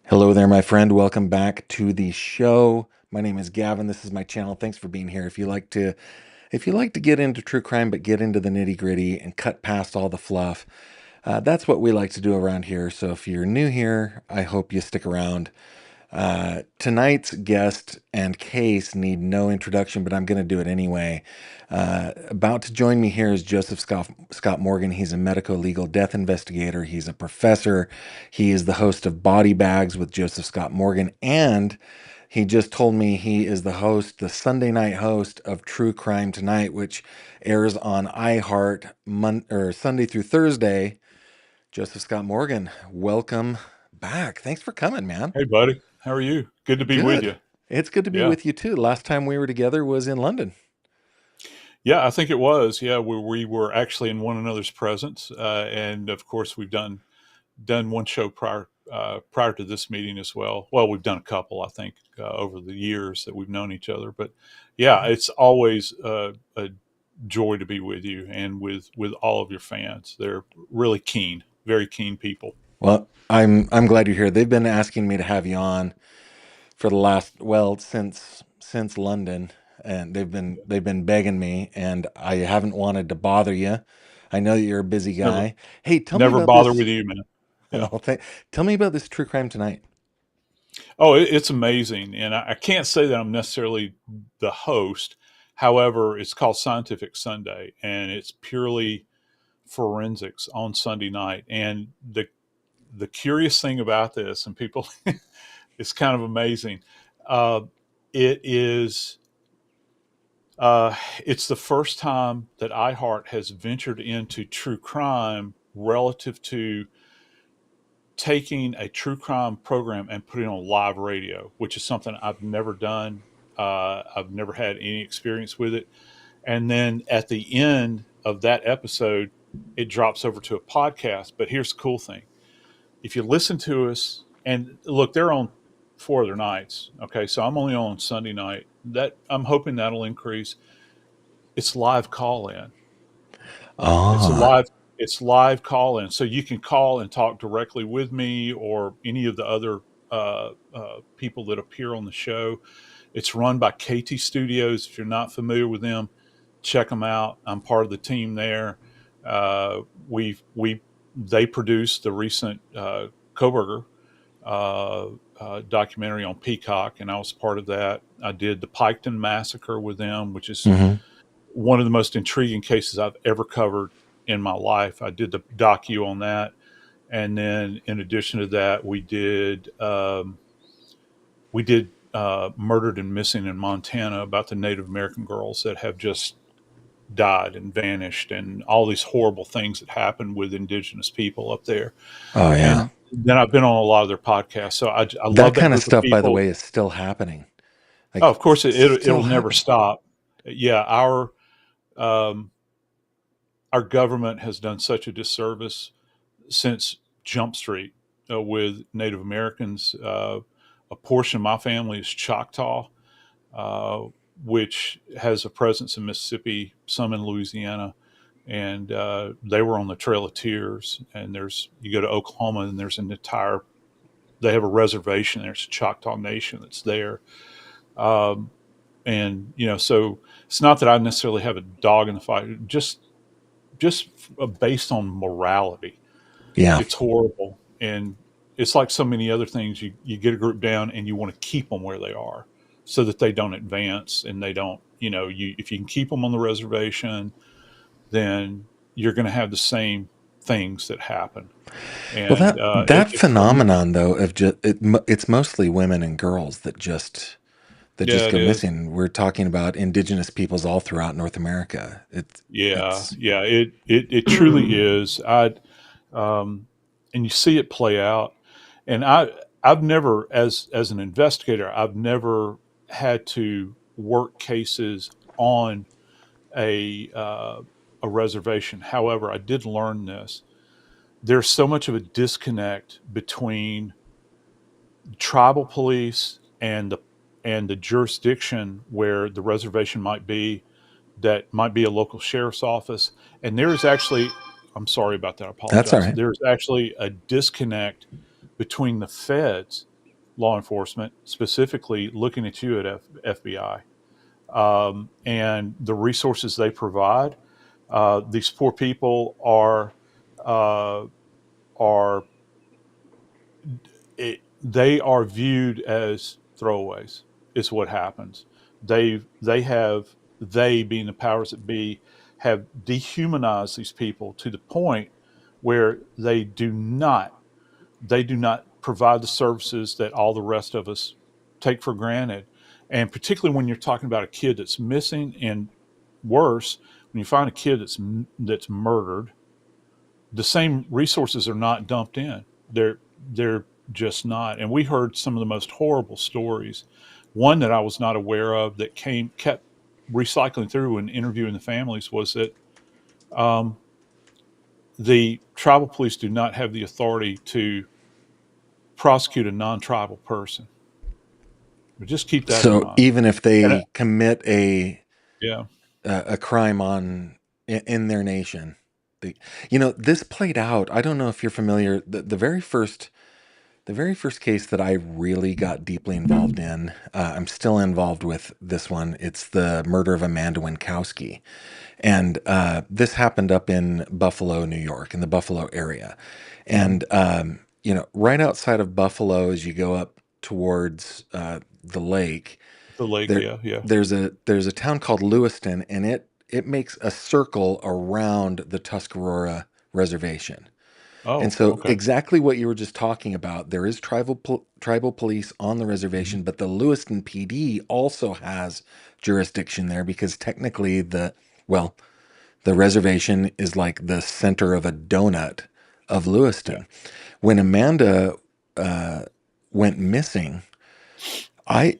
Hello there, my friend. Welcome back to the show. My name is Gavin. This is my channel. Thanks for being here. If you like to get into true crime but get into the nitty-gritty and cut past all the fluff, that's what we like to do around here. So if you're new here, I hope you stick around. Tonight's guest and case need no introduction, but I'm going to do it anyway. About to join me here is Joseph Scott Morgan. He's a medical legal death investigator. He's a professor. He is the host of Body Bags with Joseph Scott Morgan. And he just told me he is the Sunday night host of True Crime Tonight, which airs on iHeart Sunday through Thursday. Joseph Scott Morgan, welcome back. Thanks for coming, man. Hey, buddy. How are you? Good to be with Good. you. It's good to be Yeah. with you too. Last time we were together was in London. Yeah, I think it was. Yeah, we were actually in one another's presence. And of course, we've done one show prior to this meeting as well. Well, we've done a couple, I think, over the years that we've known each other. But yeah, it's always a joy to be with you and with all of your fans. They're really keen, very keen people. Well, I'm glad you're here. They've been asking me to have you on for the last, well, since London, and they've been begging me, and I haven't wanted to bother you. I know that you're a busy Never guy. Hey, tell me never about bother this. with you, man. Yeah. Well, tell me about this True Crime Tonight. Oh, it's amazing. And I can't say that I'm necessarily the host. However, it's called Scientific Sunday, and it's purely forensics on Sunday night. And the curious thing about this, and people, it's kind of amazing. Uh, it is it's the first time that iHeart has ventured into true crime relative to taking a true crime program and putting it on live radio, which is something I've never done. I've never had any experience with it. And then at the end of that episode, it drops over to a podcast. But here's the cool thing: if you listen to us, and look, they're on 4 other nights. Okay, so I'm only on Sunday night. That I'm hoping that'll increase. It's live call in. It's a Ah, live it's live call in, so you can call and talk directly with me or any of the other people that appear on the show. It's run by KT Studios. If you're not familiar with them, check them out. I'm part of the team there. We they produced the recent Kohberger documentary on Peacock, and I was part of that. I did the Piketon massacre with them, which is mm-hmm. one of the most intriguing cases I've ever covered in my life. I did the docu on that, and then in addition to that, we did Murdered and Missing in Montana, about the Native American girls that have just died and vanished, and all these horrible things that happen with indigenous people up there. Oh yeah. And then I've been on a lot of their podcasts, so I That love that kind of group of stuff, by the people. way, is still happening. Oh, Like, of course, still it'll never happening. stop. Yeah, um, our government has done such a disservice since Jump Street with Native Americans. A portion of my family is Choctaw, uh, which has a presence in Mississippi, some in Louisiana, and they were on the Trail of Tears. And you go to Oklahoma, and there's an entire they have a reservation. There's a Choctaw Nation that's there. Um, and so it's not that I necessarily have a dog in the fight. Just based on morality, Yeah. it's horrible. And it's like so many other things. You get a group down and you want to keep them where they are so that they don't advance, and they don't, if you can keep them on the reservation, then you're going to have the same things that happen. Well, And that it's from, phenomenon though of it's mostly women and girls that just yeah, it go is. missing. We're talking about indigenous peoples all throughout North America. Yeah, It's yeah, it truly is. Um, and you see it play out. And I've never, as an investigator, I've never had to work cases on a uh, a reservation. However, I did learn this. There's so much of a disconnect between tribal police and the jurisdiction where the reservation might be, that might be a local sheriff's office. And there is actually, I'm sorry about that, I That's all apologize. right. There's actually a disconnect between the feds law enforcement, specifically looking at you at FBI, and the resources they provide. These poor people uh, are they are viewed as throwaways. Is what happens. They being the powers that be have dehumanized these people to the point where they do not provide the services that all the rest of us take for granted. And particularly when you're talking about a kid that's missing, and worse, when you find a kid that's murdered, the same resources are not dumped in. They're just not. And we heard some of the most horrible stories. One that I was not aware of that kept recycling through and interviewing the families was that um, the tribal police do not have the authority to prosecute a non-tribal person. But just keep that in So mind. even if And they commit yeah, a crime in their nation, they, this played out. I don't know if you're familiar. The very first case that I really got deeply involved in, I'm still involved with this one. It's the murder of Amanda Winkowski. And this happened up in Buffalo, New York, in the Buffalo area. hmm And, right outside of Buffalo, as you go up towards the lake, the lake. there Yeah, yeah. there's a town called Lewiston, and it makes a circle around the Tuscarora Reservation. And Oh, so okay. exactly what you were just talking about, there is tribal police on the hmm reservation, but the Lewiston PD also has jurisdiction there because technically well, the reservation is like the center of a donut of Yeah, Lewiston. When Amanda uh, went missing,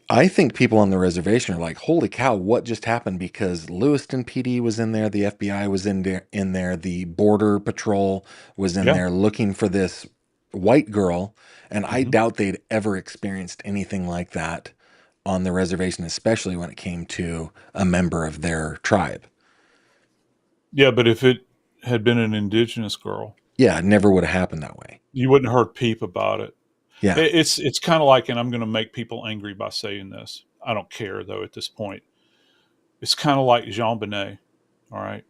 I think people on the reservation are like, "Holy cow, what just happened?" Because Lewiston PD was in there, the FBI was in there, the Border Patrol was in yeah. there looking for this white girl, and I hmm doubt they'd ever experienced anything like that on the reservation, especially when it came to a member of their tribe. Yeah, but if it had been an indigenous girl, Yeah, it never would have happened that way. you wouldn't have heard peep about it. Yeah, It's kind of like, and I'm going to make people angry by saying this. I don't care though at this point. It's kind of like Jean Bonnet. All right,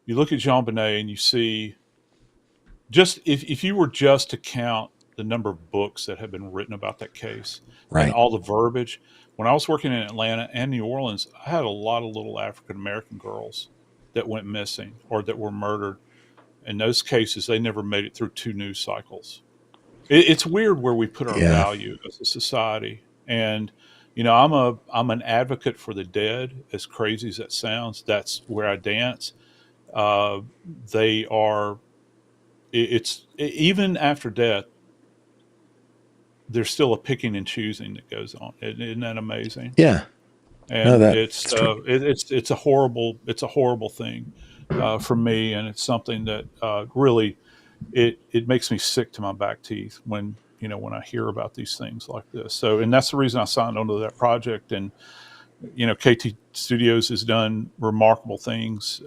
you look at Jean Bonnet and you see, just if you were just to count the number of books that have been written about that case and right. all the verbiage. When I was working in Atlanta and New Orleans, I had a lot of little African American girls that went missing or that were murdered. In those cases, they never made it through two news cycles. It's weird where we put our Yeah. value as a society. And I'm an advocate for the dead. As crazy as that sounds, that's where I dance. Uh, they are. Even after death, there's still a picking and choosing that goes on. Isn't that amazing? Yeah. No, And that's true. it's a horrible thing for me, and it's something that really it makes me sick to my back teeth when I hear about these things like this. So, and that's the reason I signed onto that project. And KT Studios has done remarkable things.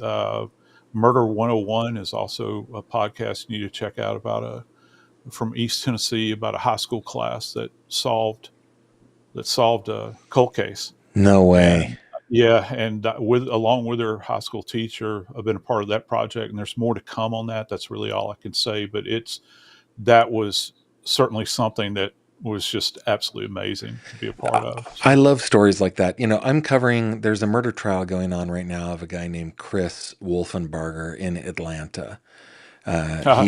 Murder 101 is also a podcast you need to check out about from East Tennessee, about a high school class that solved a cold case. No way. And yeah, and along with their high school teacher, I've been a part of that project, and there's more to come on that. That's really all I can say. But that was certainly something that was just absolutely amazing to be a part I of. I So, love stories like that. There's a murder trial going on right now of a guy named Chris Wolfenbarger in Atlanta.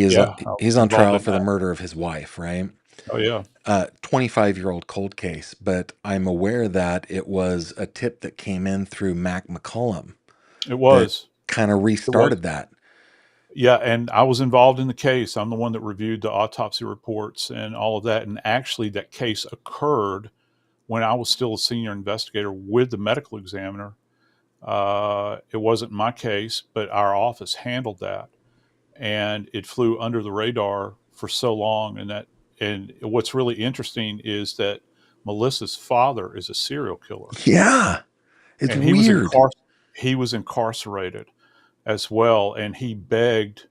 yeah, I was He's on involved trial in for the that. murder of his wife, right? Oh yeah, 25-year-old cold case, but I'm aware that it was a tip that came in through Mac McCullum it that was. kind of It was. restarted that. Yeah, and I was involved in the case. I'm the one that reviewed the autopsy reports and all of that. And actually, that case occurred when I was still a senior investigator with the medical examiner. It wasn't my case, but our office handled that, and it flew under the radar for so long. And what's really interesting is that Melissa's father is a serial killer, Yeah, it's and weird. he was incarcerated as well, and he begged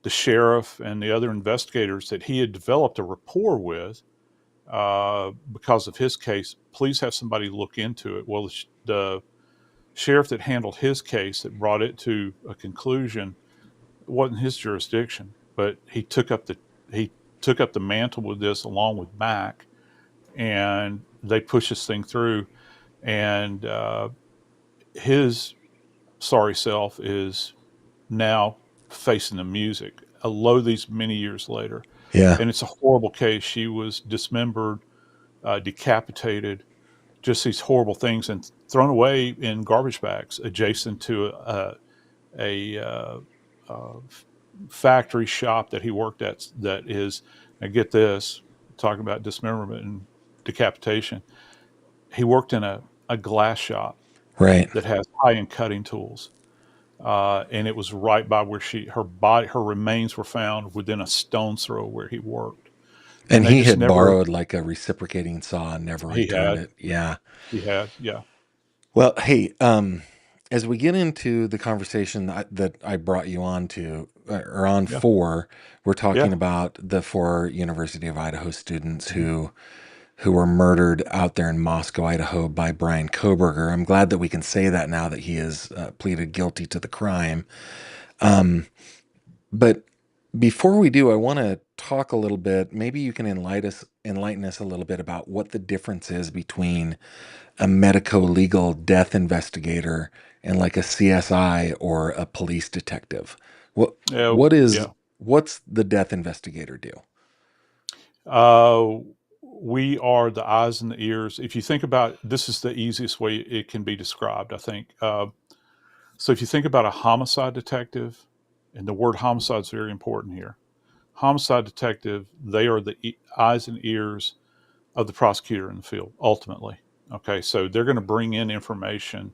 the sheriff and the other investigators that he had developed a rapport with, because of his case. Please have somebody look into it. Well, the sheriff that handled his case that brought it to a conclusion, it wasn't his jurisdiction, but he took up the mantle with this along with Mac, and they pushed this thing through. And his sorry self is now facing the music, although these many years later. Yeah. And it's a horrible case. She was dismembered, decapitated, just these horrible things, and thrown away in garbage bags adjacent to a factory shop that he worked at. That is, now get this, talking about dismemberment and decapitation. He worked in a glass shop Right. that has high end cutting tools. And it was right by where her remains were found within a stone's throw where he worked. And And they he just had never, borrowed like a reciprocating saw and never he returned had, it. Yeah. yeah, Well, hey, as we get into the conversation that I brought you on to, or on yeah, for, we're talking yeah. about the four University of Idaho students Mhm. who were murdered out there in Moscow, Idaho, by Bryan Kohberger. I'm glad that we can say that now that he has pleaded guilty to the crime. Um, but before we do, I want to talk a little bit. Maybe you can enlighten us a little bit about what the difference is between a medico-legal death investigator and like a CSI or a police detective. What Yeah, what is yeah. what's the death investigator do? Uh, we are the eyes and the ears. If you think about, this is the easiest way it can be described, I think. So if you think about a homicide detective, and the word homicide is very important here. Homicide detective, they are the eyes and ears of the prosecutor in the field, ultimately. Okay, so they're going to bring in information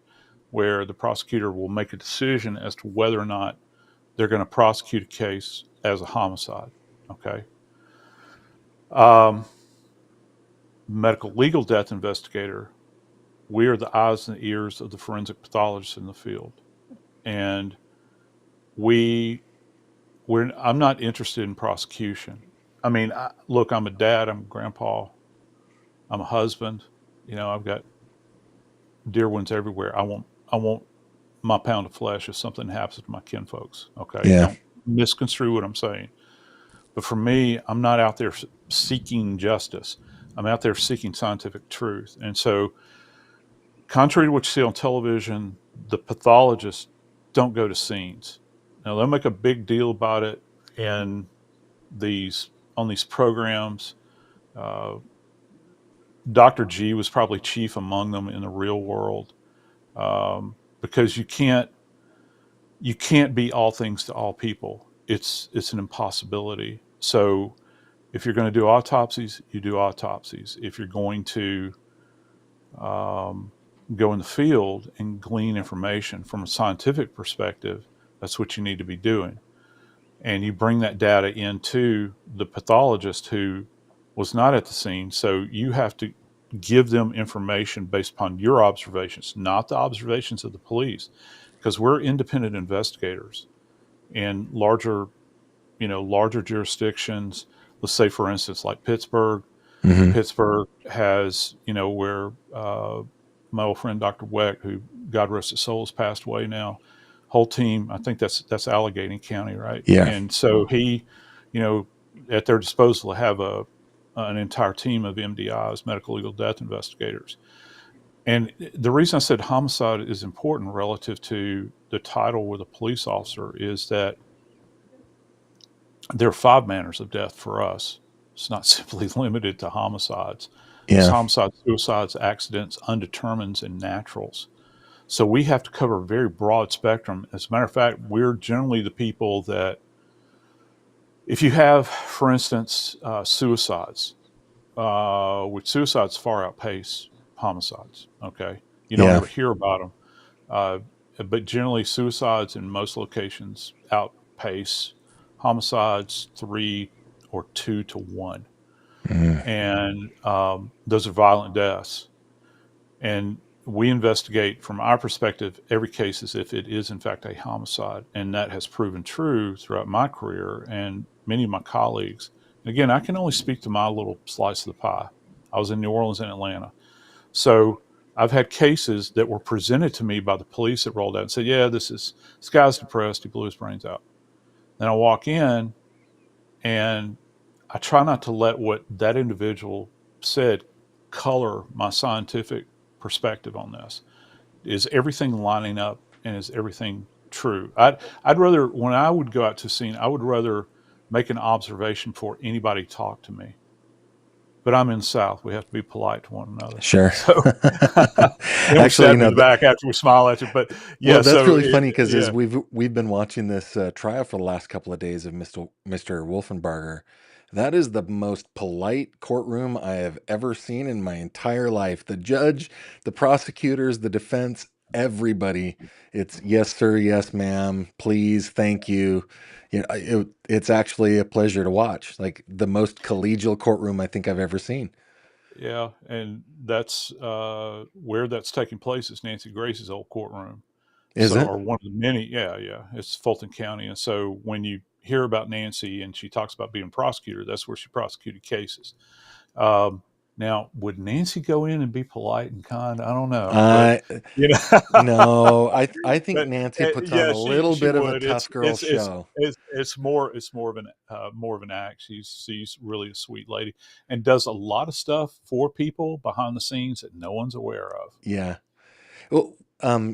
where the prosecutor will make a decision as to whether or not they're going to prosecute a case as a homicide. Okay. Um, Medical legal death investigator, we are the eyes and ears of the forensic pathologist in the field. And we, I'm not interested in prosecution. I mean, look, I'm a dad, I'm a grandpa, I'm a husband. I've got dear ones everywhere. I want my pound of flesh if something happens to my kinfolks. Okay, Yeah. don't misconstrue what I'm saying. But for me, I'm not out there seeking justice. I'm out there seeking scientific truth. And so, contrary to what you see on television, the pathologists don't go to scenes. Now they'll make a big deal about it in these on these programs. Uh, Dr. G was probably chief among them in the real world, because you can't be all things to all people. It's an impossibility. So if you're going to do autopsies, you do autopsies. If you're going to um, go in the field and glean information from a scientific perspective, that's what you need to be doing. And you bring that data into the pathologist who was not at the scene. So you have to give them information based upon your observations, not the observations of the police, because we're independent investigators in larger jurisdictions. Let's say, for instance, like Pittsburgh. Hmm. Pittsburgh has, where my old friend Dr. Weck, who God rest his soul, has passed away now. Whole team, I think that's Allegheny County, right? Yeah. And so he, you know, at their disposal, have an entire team of MDIs, medical legal death investigators. And the reason I said homicide is important relative to the title with a police officer is that there are five manners of death for us. It's not simply limited to homicides. It's Yeah. homicides, suicides, accidents, undetermineds, and naturals. So we have to cover a very broad spectrum. As a matter of fact, we're generally the people that, if you have, for instance, suicides, which suicides far outpace homicides. Okay, you don't Yeah. ever hear about them, uh, but generally, suicides in most locations outpace homicides 3 or 2 to 1, Mm. and those are violent deaths. And we investigate from our perspective every case as if it is in fact a homicide, and that has proven true throughout my career and many of my colleagues. And again, I can only speak to my little slice of the pie. I was in New Orleans and Atlanta. So I've had cases that were presented to me by the police that rolled out and said, "Yeah, this guy's depressed. He blew his brains out." Then I walk in and I try not to let what that individual said color my scientific perspective on this. Is everything lining up and is everything true? I'd rather, when I would go out to a scene, I would rather make an observation before anybody talked to me. But I'm in the South. We have to be polite to one another. Sure. So then we Actually, stab you in the back after we smile at you. But well, yeah, that's so really funny because as yeah, we've been watching this trial for the last couple of days of Mr. Wolfenbarger, that is the most polite courtroom I have ever seen in my entire life. The judge, the prosecutors, the defense, everybody. It's yes, sir, yes, ma'am, please, thank you. You know, it's actually a pleasure to watch. Like the most collegial courtroom I think I've ever seen. yeah, and that's where that's taking place is Nancy Grace's old courtroom. Is So, it? or one of the many, yeah, yeah, it's Fulton County. And so when you hear about Nancy and she talks about being a prosecutor, that's where she prosecuted cases. Um, Now, would Nancy go in and be polite and kind? I don't know, but I you know, No, I think but Nancy puts on yeah, a little she bit of a would. tough girl show. It's more of an act. She's really a sweet lady and does a lot of stuff for people behind the scenes that no one's aware of. Yeah. Well,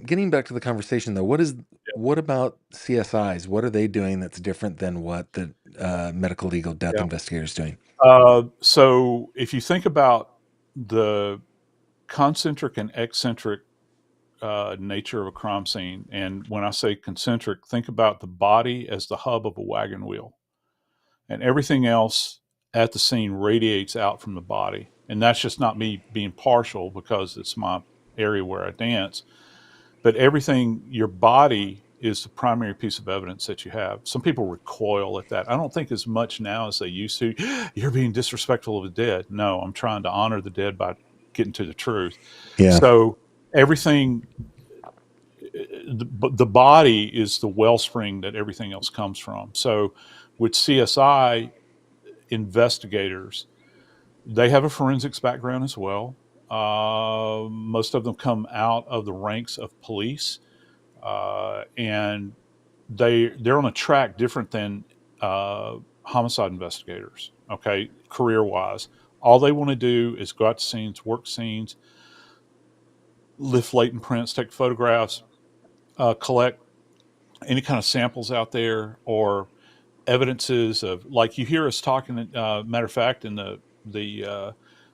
getting back to the conversation though, what about CSIs? What are they doing that's different than what the medical legal death Yeah. investigator is doing? So if you think about the concentric and eccentric nature of a crime scene, and when I say concentric, think about the body as the hub of a wagon wheel, and everything else at the scene radiates out from the body. And that's just not me being partial because it's my area where I dance, but everything, your body is the primary piece of evidence that you have. Some people recoil at that. I don't think as much now as they used to. You're being disrespectful of the dead. No, I'm trying to honor the dead by getting to the truth. Yeah. So everything, the body is the wellspring that everything else comes from. So with CSI investigators, they have a forensics background as well. Most of them come out of the ranks of police, and they're on a track different than homicide investigators. Okay, career wise, all they want to do is go out to scenes, work scenes, lift latent prints, take photographs, collect any kind of samples out there or evidences of, like you hear us talking. Matter of fact, in the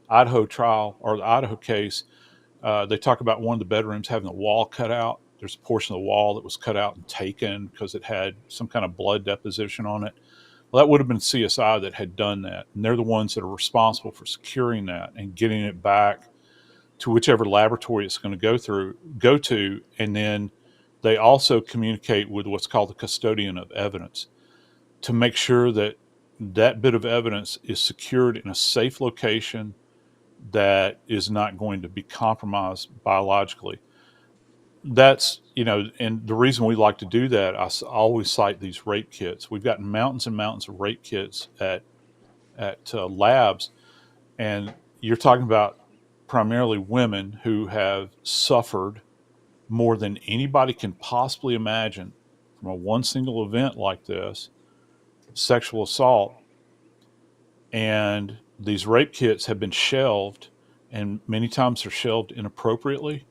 Idaho trial or the Idaho case, they talk about one of the bedrooms having a wall cut out. There's a portion of the wall that was cut out and taken because it had some kind of blood deposition on it. Well, that would have been CSI that had done that. And they're the ones that are responsible for securing that and getting it back to whichever laboratory it's going to go to. And then they also communicate with what's called the custodian of evidence to make sure that that bit of evidence is secured in a safe location that is not going to be compromised biologically. That's, and the reason we like to do that, always cite these rape kits. We've got mountains and mountains of rape kits at labs, and you're talking about primarily women who have suffered more than anybody can possibly imagine from a one single event like this, sexual assault. And these rape kits have been shelved, and many times they're shelved inappropriately.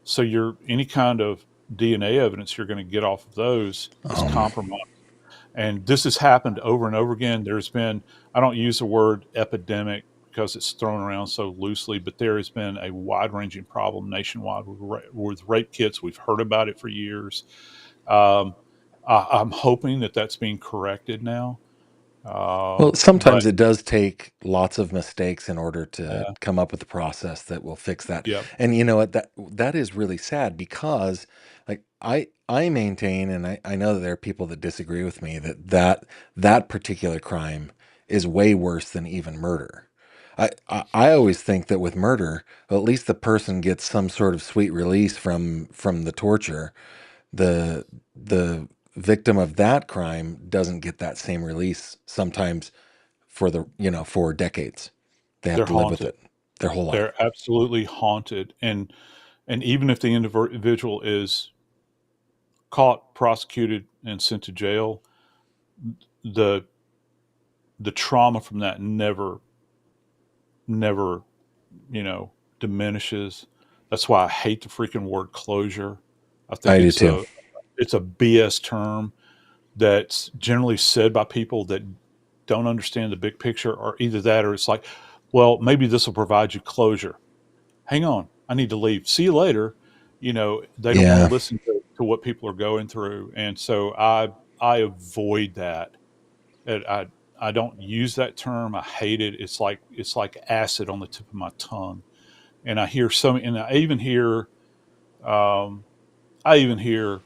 So any kind of DNA evidence you're going to get off of those is Um, compromised. And this has happened over and over again. There's been, I don't use the word epidemic because it's thrown around so loosely, but there has been a wide ranging problem nationwide with rape kits. We've heard about it for years. Um, I'm hoping that that's being corrected now. well, But sometimes it does take lots of mistakes in order to uh, come up with a process that will fix that. yeah, And you know what, that is really sad because like I maintain, and I know that there are people that disagree with me, that particular crime is way worse than even murder. I always think that with murder, well, at least the person gets some sort of sweet release from the torture. The victim of that crime doesn't get that same release sometimes for for decades. They have they're to live with haunted. it. their whole life. They're absolutely haunted, and even if the individual is caught, prosecuted, and sent to jail, the the trauma from that never you know diminishes. That's why I hate the freaking word closure. I think I do too. it's a BS term that's generally said by people that don't understand the big picture, or either that or it's like, well, maybe this will provide you closure. Hang on, I need to leave. See you later. They don't want to Yeah. listen to what people are going through, and so I avoid that. And I don't use that term. I hate it. It's like acid on the tip of my tongue. And I hear and um, I even hear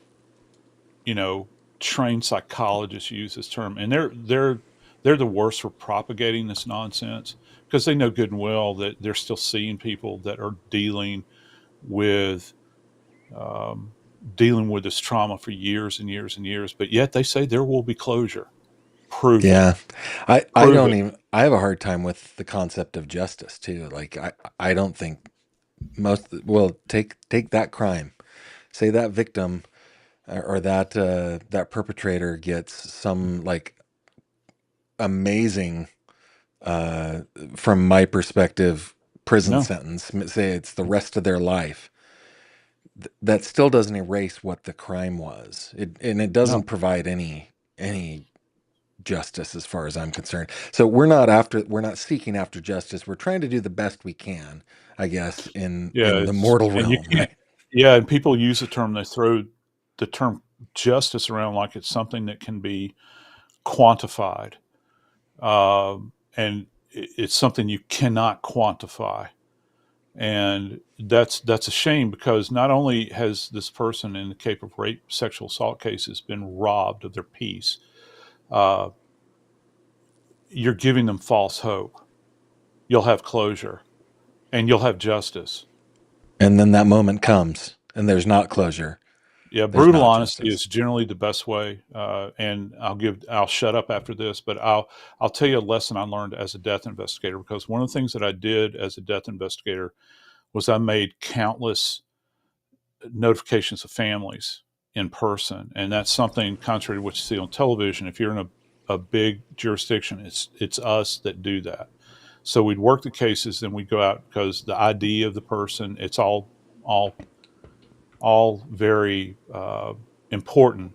you know trained psychologists use this term, and they're the worst for propagating this nonsense because they know good and well that they're still seeing people that are with um, dealing with this trauma for years and years and years, but yet they say there will be closure. Prove it. Yeah. I Prove don't it. even I have a hard time with the concept of justice too. Like I don't think most well take that crime. Say that victim or that perpetrator gets some like amazing uh from my perspective prison No. sentence, say it's the rest of their life. That still doesn't erase what the crime was. It doesn't No. provide any justice as far as I'm concerned. So we're not seeking after justice. We're trying to do the best we can, I guess, Yeah, in the mortal and you realm, can't. right? Yeah, and people use the term. They throw the term justice around like it's something that can be quantified, and it's something you cannot quantify. And that's a shame because not only has this person in the Cape of rape, sexual assault cases been robbed of their peace, uh, you're giving them false hope. You'll have closure and you'll have justice. And then that moment comes and there's not closure. Yeah, There's brutal not honesty justice. is generally the best way. And I'll shut up after this, but I'll tell you a lesson I learned as a death investigator, because one of the things that I did as a death investigator was I made countless notifications of families in person, and that's something contrary to what you see on television. If you're in a big jurisdiction, it's us that do that. So we'd work the cases, then we'd go out because the ID of the person, it's all all very important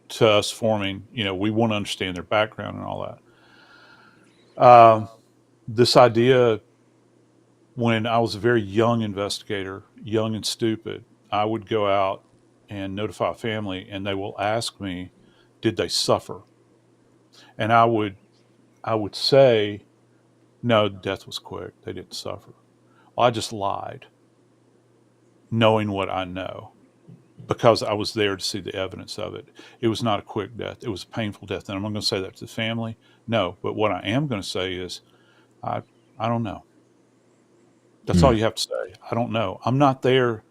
to us forming. We want to understand their background and all that. This idea, when I was a very young investigator, young and stupid, I would go out and notify a family, and they will ask me, "Did they suffer?" And I would say, "No, death was quick. They didn't suffer." Well, I just lied, knowing what I know, because I was there to see the evidence of it. It was not a quick death. It was a painful death. And I'm not going to say that to the family. No. But what I am going to say is, I, I don't know. That's all Hmm. you have to say. I don't know. I'm not there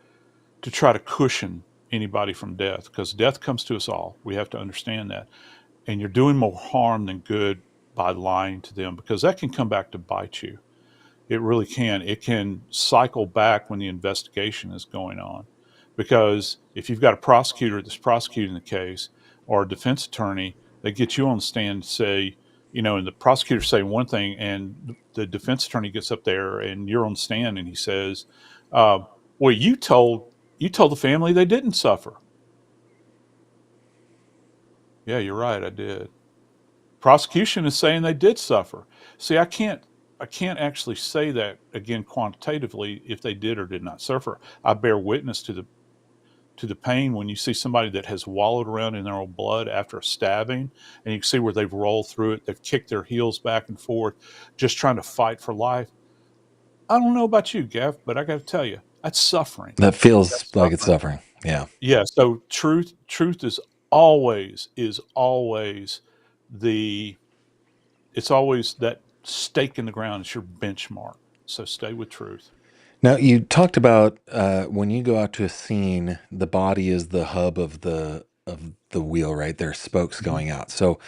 to try to cushion anybody from death, because death comes to us all. We have to understand that. And you're doing more harm than good by lying to them, because that can come back to bite you. It really can. It can cycle back when the investigation is going on. Because if you've got a prosecutor that's prosecuting the case, or a defense attorney, they get you on the stand to say, and the prosecutor's saying one thing, and the defense attorney gets up there, and you're on the stand, and he says, uh, "Well, you told the family they didn't suffer." Yeah, you're right. I did. Prosecution is saying they did suffer. See, I can't actually say that again quantitatively if they did or did not suffer. I bear witness to the pain when you see somebody that has wallowed around in their own blood after a stabbing, and you can see where they've rolled through it. They've kicked their heels back and forth, just trying to fight for life. I don't know about you, Gav, but I got to tell you, that's suffering. That feels That's like it's suffering. suffering. Yeah. Yeah. So truth is always the it's always that stake in the ground. It's your benchmark. So stay with truth. Now you talked about when you go out to a scene, the body is the hub of the wheel, right? There are spokes Mhm. going out. So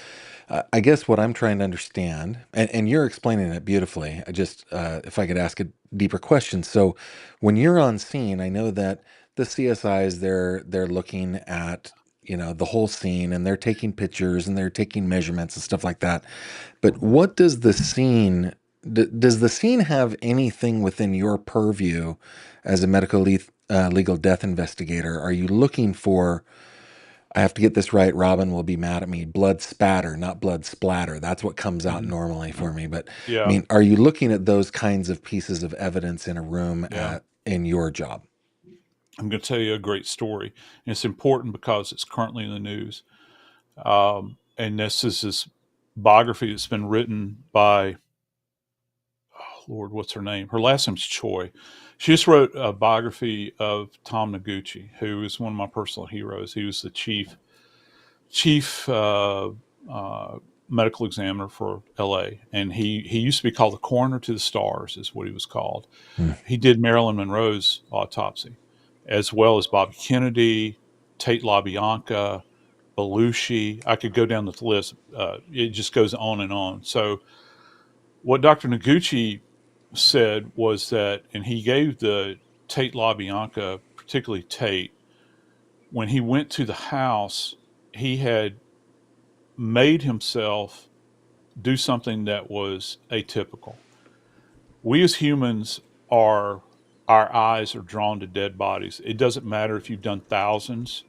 I guess what I'm trying to understand, and you're explaining it beautifully. I just, if I could ask a deeper question. So, when you're on scene, I know that the CSIs they're looking at the whole scene and they're taking pictures and they're taking measurements and stuff like that. But what does the scene does the scene have anything within your purview as a legal death investigator? Are you looking for, I have to get this right, Robin will be mad at me, blood spatter, not blood splatter? That's what comes out Mhm. normally for me. But I Yeah, mean, are you looking at those kinds of pieces of evidence in a room yeah. in your job? I'm going to tell you a great story. And it's important because it's currently in the news. And this is this biography that's been written by, oh Lord, what's her name? Her last name's Choi. She just wrote a biography of Tom Noguchi, who is one of my personal heroes. He was the chief uh, medical examiner for L.A. and he used to be called the Coroner to the Stars, is what he was called. Hmm. He did Marilyn Monroe's autopsy, as well as Bobby Kennedy, Tate LaBianca, Belushi. I could go down the list. It just goes on and on. So what Dr. Noguchi said was that, and he gave the Tate LaBianca, particularly Tate, when he went to the house, he had made himself do something that was atypical. We as humans are, our eyes are drawn to dead bodies. It doesn't matter if you've done thousands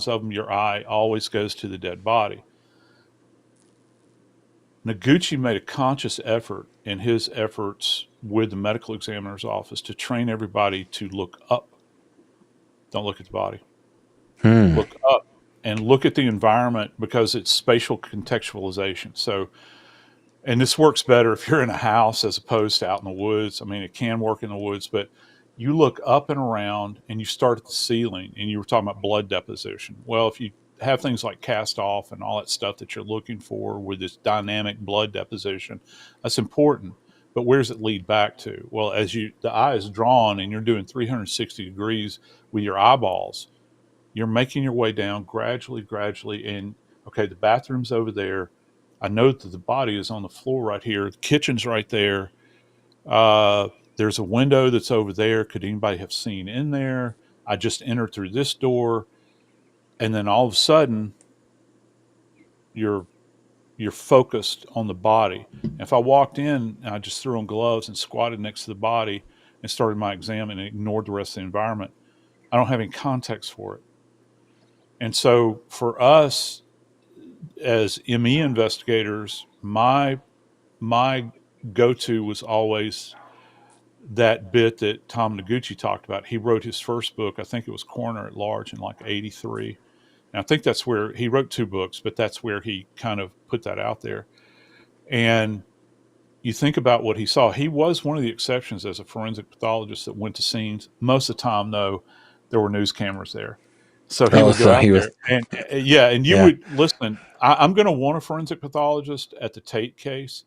of them, your eye always goes to the dead body. Noguchi made a conscious effort in his efforts with the medical examiner's office to train everybody to look up. Don't look at the body. Hmm. Look up and look at the environment because it's spatial contextualization. So, and this works better if you're in a house as opposed to out in the woods. I mean, it can work in the woods, but you look up and around and you start at the ceiling, and you were talking about blood deposition. Well, if you have things like cast off and all that stuff that you're looking for with this dynamic blood deposition, that's important. But where does it lead back to? Well, as the eye is drawn and you're doing 360 degrees with your eyeballs, you're making your way down gradually. And okay, the bathroom's over there. I know that the body is on the floor right here. The kitchen's right there. Uh, there's a window that's over there. Could anybody have seen in there? I just entered through this door. And then all of a sudden, you're you're focused on the body. And if I walked in and I just threw on gloves and squatted next to the body and started my exam and ignored the rest of the environment, I don't have any context for it. And so for us as ME investigators, my go to was always that bit that Tom Noguchi talked about. He wrote his first book, I think it was Coroner at Large, in like '83. And I think that's where he wrote two books, but that's where he kind of put that out there. And you think about what he saw. He was one of the exceptions as a forensic pathologist that went to scenes. Most of the time, though, there were news cameras there. So he Oh, would go so out he was, there and yeah, and you yeah, would listen. I'm going to want a forensic pathologist at the Tate case.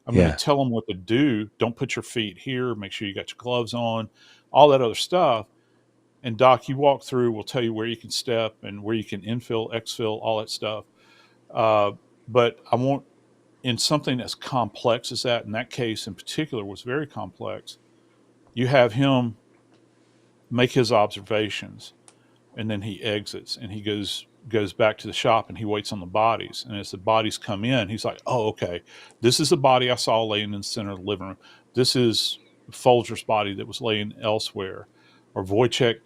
I'm going to yeah. tell them what to do. Don't put your feet here. Make sure you got your gloves on, all that other stuff. And Doc, you walk through. We'll tell you where you can step and where you can infill, exfil, all that stuff. Uh, but I want, in something as complex as that, in that case in particular was very complex. You have him make his observations, and then he exits and he goes back to the shop and he waits on the bodies. And as the bodies come in, he's like, "Oh, okay, this is the body I saw laying in the center of the living room. This is Folger's body that was laying elsewhere, or Wojciech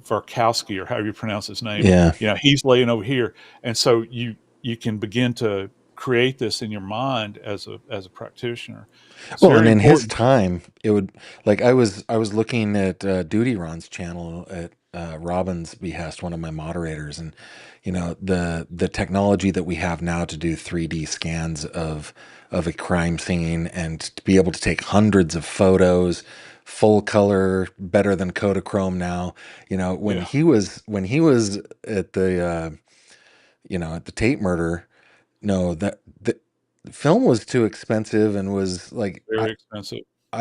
Varkowski, or however you pronounce his name. Yeah. He's laying over here." And so you can begin to create this in your mind as a practitioner. It's Well, and very in his important. time, it would, like, I was looking at Duty Ron's channel at Robin's behest, one of my moderators, and the technology that we have now to do 3D scans of a crime scene and to be able to take hundreds of photos, full color, better than Kodachrome now. When Yeah, he was at the Tate murder, no, that the film was too expensive and was like, very expensive. Yeah.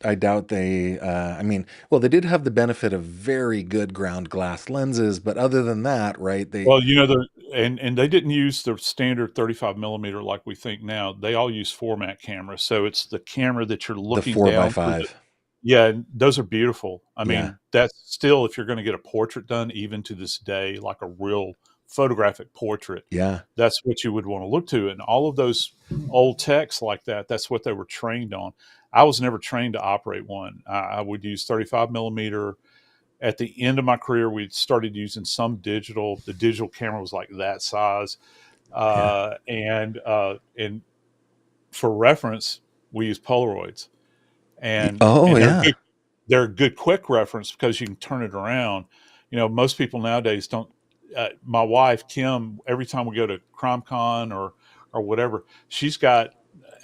I doubt they, I mean, well, they did have the benefit of very good ground glass lenses, but other than that, right, Well, you know, and they didn't use the standard 35 millimeter like we think now. They all use format cameras. So it's the camera that you're the looking four by down through the, five. yeah, and those are beautiful. I Yeah. mean, that's still, if you're going to get a portrait done, even to this day, like a real photographic portrait, Yeah. that's what you would want to look to. And all of those old techs like that, that's what they were trained on. I was never trained to operate one. I would use 35 millimeter. At the end of my career, we started using some digital. The digital camera was like that size, Yeah. and for reference, we use Polaroids, Oh, and they're yeah. good. They're a good quick reference because you can turn it around. You know, most people nowadays don't. My wife Kim, every time we go to CrimeCon or whatever, she's got.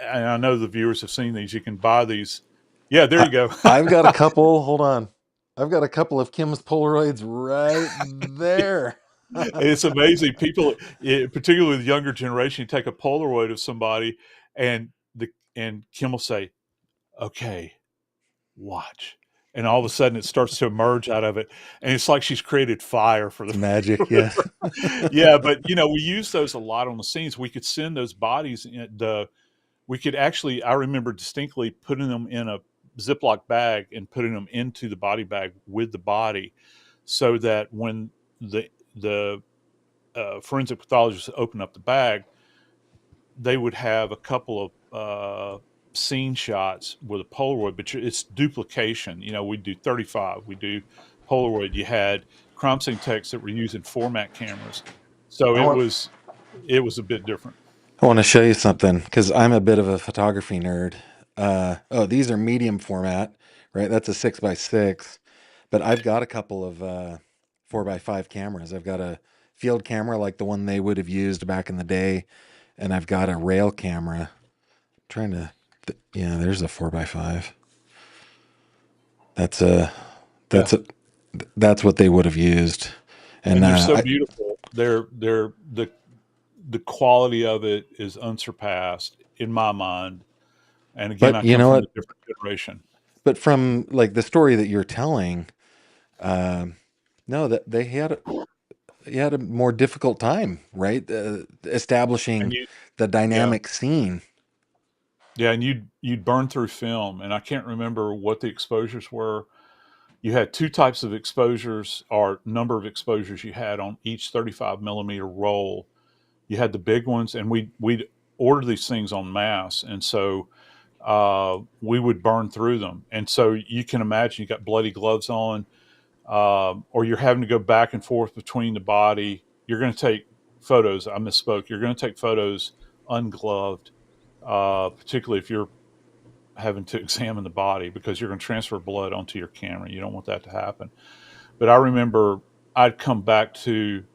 And I know the viewers have seen these. You can buy these. Yeah, there I, you go. I've got a couple. Hold on. I've got a couple of Kim's Polaroids right there. It's amazing. People, particularly the younger generation, you take a Polaroid of somebody, and Kim will say, "Okay, watch," and all of a sudden it starts to emerge out of it, and it's like she's created fire for It's the magic. viewer. Yes. Yeah, but you know, we use those a lot on the scenes. We could send those bodies in the. We could actually. I remember distinctly putting them in a Ziploc bag and putting them into the body bag with the body, so that when the forensic pathologists open up the bag, they would have a couple of scene shots with a Polaroid, but it's duplication. You know, we do 35, we do Polaroid. You had crime scene techs that were using format cameras, so I want it was a bit different. I want to show you something because I'm a bit of a photography nerd. Oh, these are medium format, right? That's a 6x6, but I've got a couple of 4x5 cameras. I've got a field camera like the one they would have used back in the day, and I've got a rail camera. Trying to, yeah, there's a 4x5. That's a Yeah, that's a that's what they would have used, and and they're so beautiful. They're the quality of it is unsurpassed in my mind. And again, but I you come know from a what? different generation. But from like the story that you're telling, um, no, that they had a more difficult time, right? And Establishing you, the yeah, dynamic scene. yeah, and you'd burn through film, and I can't remember what the exposures were. You had two types of exposures, or number of exposures you had on each 35 millimeter roll. You had the big ones, and we'd order these things en masse, and so we would burn through them. And so you can imagine you got bloody gloves on, or you're having to go back and forth between the body. You're going to take photos. I misspoke. You're going to take photos ungloved, particularly if you're having to examine the body because you're going to transfer blood onto your camera. You don't want that to happen. But I remember I'd come back to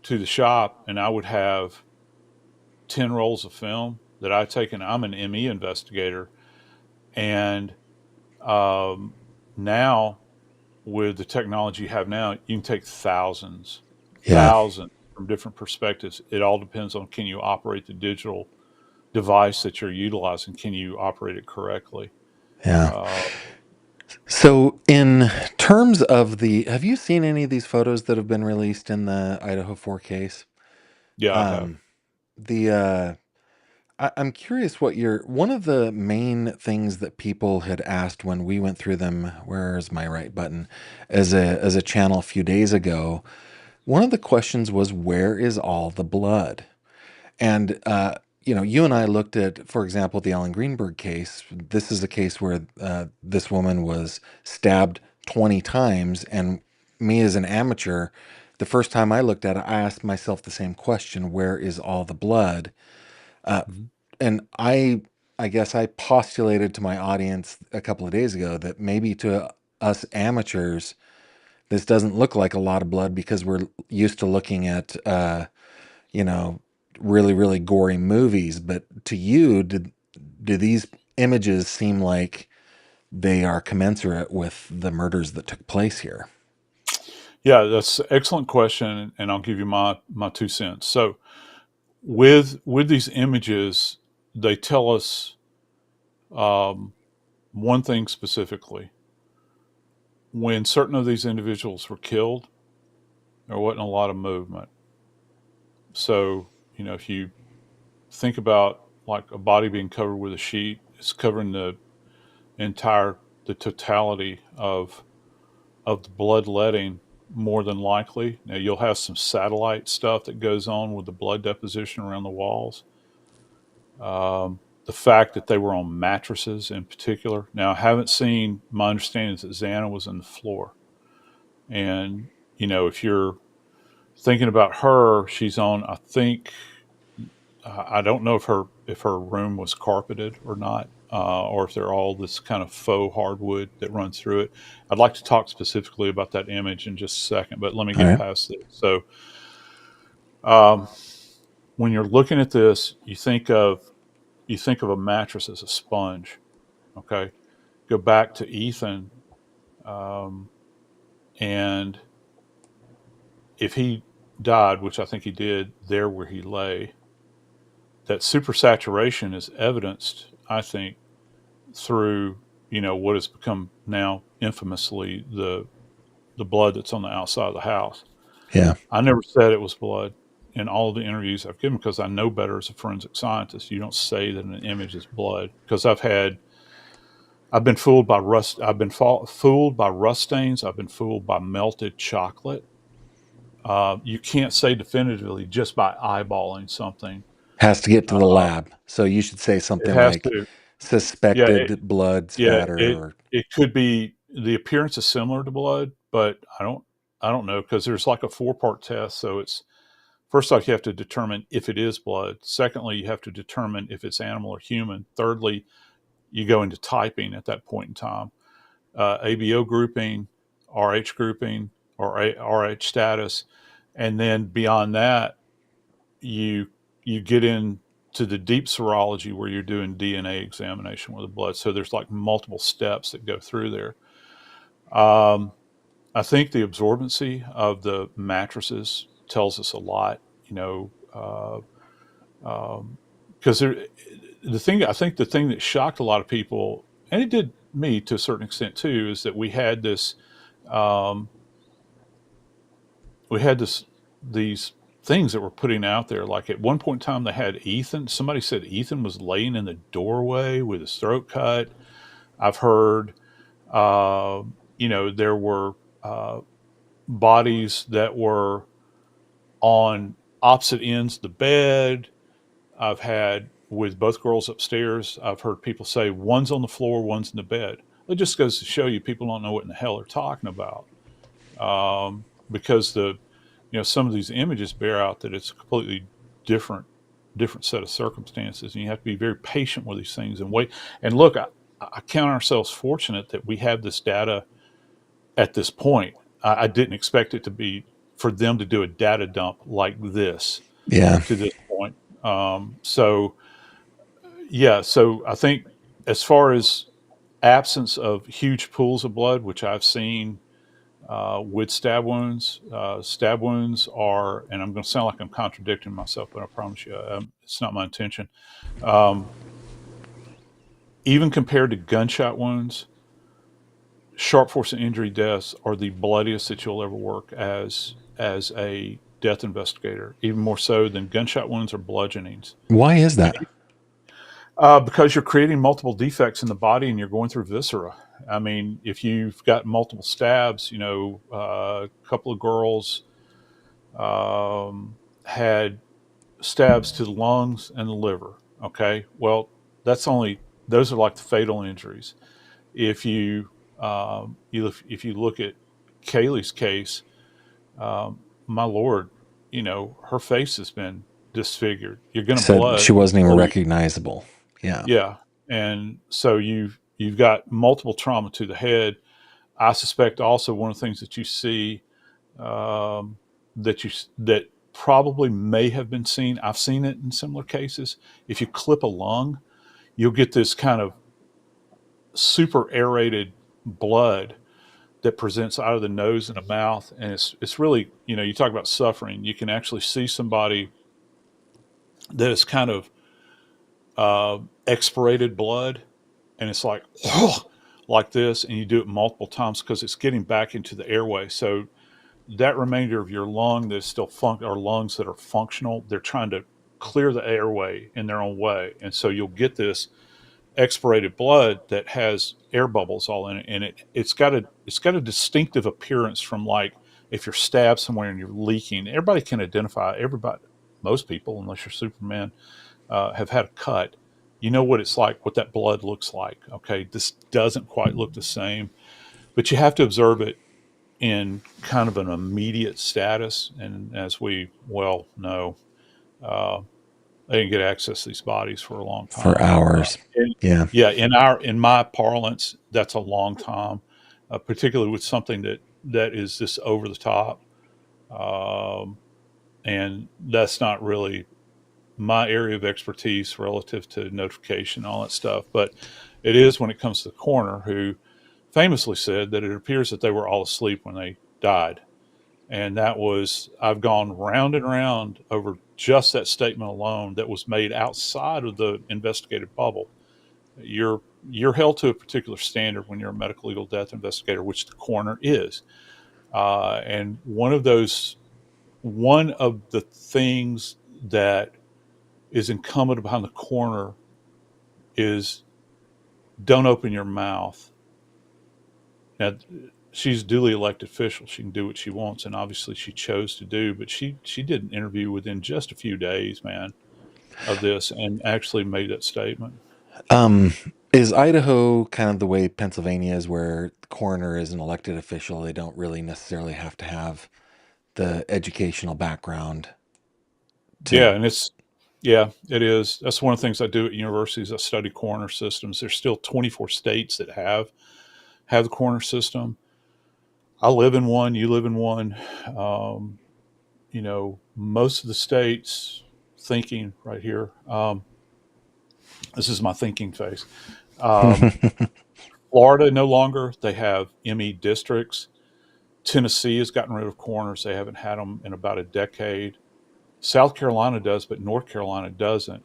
the shop and I would have 10 rolls of film that I'd taken. I'm an ME investigator. And um, now, with the technology you have now, you can take thousands, Yeah, thousands from different perspectives. It all depends on, can you operate the digital device that you're utilizing? Can you operate it correctly? yeah. Uh, So, in terms of have you seen any of these photos that have been released in the Idaho 4 case? yeah, I have. Um, the I'm curious what one of the main things that people had asked when we went through them. Where's my right button? As a channel a few days ago, one of the questions was, where is all the blood? And you know, you and I looked at, for example, the Ellen Greenberg case. This is a case where this woman was stabbed 20 times, and me as an amateur, the first time I looked at it, I asked myself the same question: where is all the blood? Uh, Mhm. and I guess I postulated to my audience a couple of days ago that maybe to us amateurs, this doesn't look like a lot of blood because we're used to looking at, you know, really, really gory movies. But to you, do these images seem like they are commensurate with the murders that took place here? Yeah, that's an excellent question, and I'll give you my 2 cents. So, with these images, they tell us, um, one thing specifically: when certain of these individuals were killed, there wasn't a lot of movement. So, if you think about like a body being covered with a sheet, it's covering entire the totality of the bloodletting, more than likely. Now you'll have some satellite stuff that goes on with the blood deposition around the walls. The fact that they were on mattresses in particular. Now I haven't seen. My understanding is that Xana was on the floor, and if you're thinking about her, she's on. I think I don't know if her room was carpeted or not, or if they're all this kind of faux hardwood that runs through it. I'd like to talk specifically about that image in just a second, but let me All get right. past this. So, um, when you're looking at this, you think of a mattress as a sponge. Okay, go back to Ethan, um, and if he died, which I think he did, there where he lay, that supersaturation is evidenced, I think, through what has become now infamously the blood that's on the outside of the house. Yeah. I never said it was blood in all of the interviews I've given because I know better as a forensic scientist. You don't say that an image is blood because I've been fooled by rust. I've been fooled by rust stains. I've been fooled by melted chocolate. You can't say definitively just by eyeballing something. Has to get to the Uh, lab. So you should say it something has like to. Yeah, suspected blood yeah, spatter it or it could be the appearance is similar to blood, but I don't know because there's like a four-part test. So it's first off you have to determine if it is blood. Secondly, you have to determine if it's animal or human. Thirdly, you go into typing at that point in time, ABO grouping, RH grouping, or RH status, and then beyond that, you you get into the deep serology where you're doing DNA examination with the blood. So there's like multiple steps that go through there. Um, I think the absorbency of the mattresses tells us a lot. Because the thing that shocked a lot of people, and it did me to a certain extent too, is that um, we had these things that were putting out there. Like at one point in time, they had Ethan. Somebody said Ethan was laying in the doorway with his throat cut. I've heard, there were uh, bodies that were on opposite ends of the bed. I've had with both girls upstairs. I've heard people say one's on the floor, one's in the bed. It just goes to show you people don't know what in the hell they're talking about, because some of these images bear out that it's a completely different different set of circumstances, and you have to be very patient with these things and wait. And look, I count ourselves fortunate that we have this data at this point. I didn't expect it to be for them to do a data dump like this yeah. to this point. So yeah, so I think as far as absence of huge pools of blood, which I've seen with stab wounds. Stab wounds are, and I'm going to sound like I'm contradicting myself, but I promise you, it's not my intention. Um, Even compared to gunshot wounds, sharp force and injury deaths are the bloodiest that you'll ever work as a death investigator, even more so than gunshot wounds or bludgeonings. Why is that? Because you're creating multiple defects in the body and you're going through viscera. I mean, if you've got multiple stabs, a couple of girls had stabs to the lungs and the liver. Okay, well, those are like the fatal injuries. If if you look at Kaylee's case, my lord, her face has been disfigured. You're going to Said blood, she wasn't even or recognizable. Yeah. yeah, and so you've got multiple trauma to the head. I suspect also one of the things that you see, um, that probably may have been seen. I've seen it in similar cases. If you clip a lung, you'll get this kind of super aerated blood that presents out of the nose and the mouth, and it's really, you talk about suffering. You can actually see somebody that is kind of expirated blood, and it's like like this, and you do it multiple times because it's getting back into the airway. So that remainder of your lung that's still or lungs that are functional, they're trying to clear the airway in their own way, and so you'll get this expirated blood that has air bubbles all in it, and it's got a distinctive appearance from, like, if you're stabbed somewhere and you're leaking. Everybody can identify. Everybody, most people, unless you're Superman, have had a cut. You know what it's like, what that blood looks like. Okay, this doesn't quite look the same, but you have to observe it in kind of an immediate status. And as we well know, uh, they didn't get access to these bodies for a long For time. hours. And Yeah. yeah, in my parlance, that's a long time, particularly with something that is this over the top, um, and that's not really my area of expertise relative to notification and all that stuff. But it is when it comes to the coroner, who famously said that it appears that they were all asleep when they died. And that was, I've gone round and round over just that statement alone that was made outside of the investigative bubble. You're held to a particular standard when you're a medical legal death investigator, which the coroner is. And one of the things that is incumbent upon the coroner is, don't open your mouth. Now, she's a duly elected official. She can do what she wants, and obviously she chose to do. But she did an interview within just a few days, man, of this, and actually made that statement. Um, is Idaho kind of the way Pennsylvania is, where the coroner is an elected official? They don't really necessarily have to have the educational background to. Yeah, and it is. That's one of the things I do at universities. I study coroner systems. There's still 24 states that have the coroner system. I live in one. You live in one. Um, most of the states, thinking right here. This is my thinking face. Um, Florida, no longer. They have ME districts. Tennessee has gotten rid of coroners. They haven't had them in about a decade. South Carolina does, but North Carolina doesn't.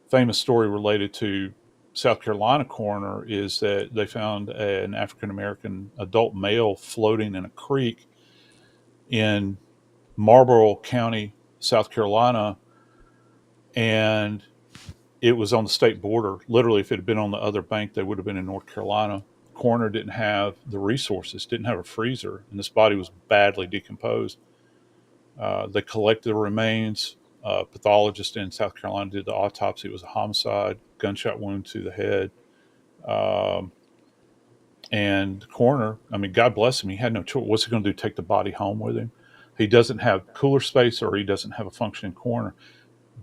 Famous story related to South Carolina coroner is that they found an African American adult male floating in a creek in Marlborough County, South Carolina, and it was on the state border. Literally, if it had been on the other bank, they would have been in North Carolina. Coroner didn't have the resources, didn't have a freezer, and this body was badly decomposed. They collected the remains. Pathologist in South Carolina did the autopsy. It was a homicide, gunshot wound to the head. Um, and the coroner, I mean, God bless him, he had no choice. What's he going to do? Take the body home with him? He doesn't have cooler space, or he doesn't have a functioning coroner.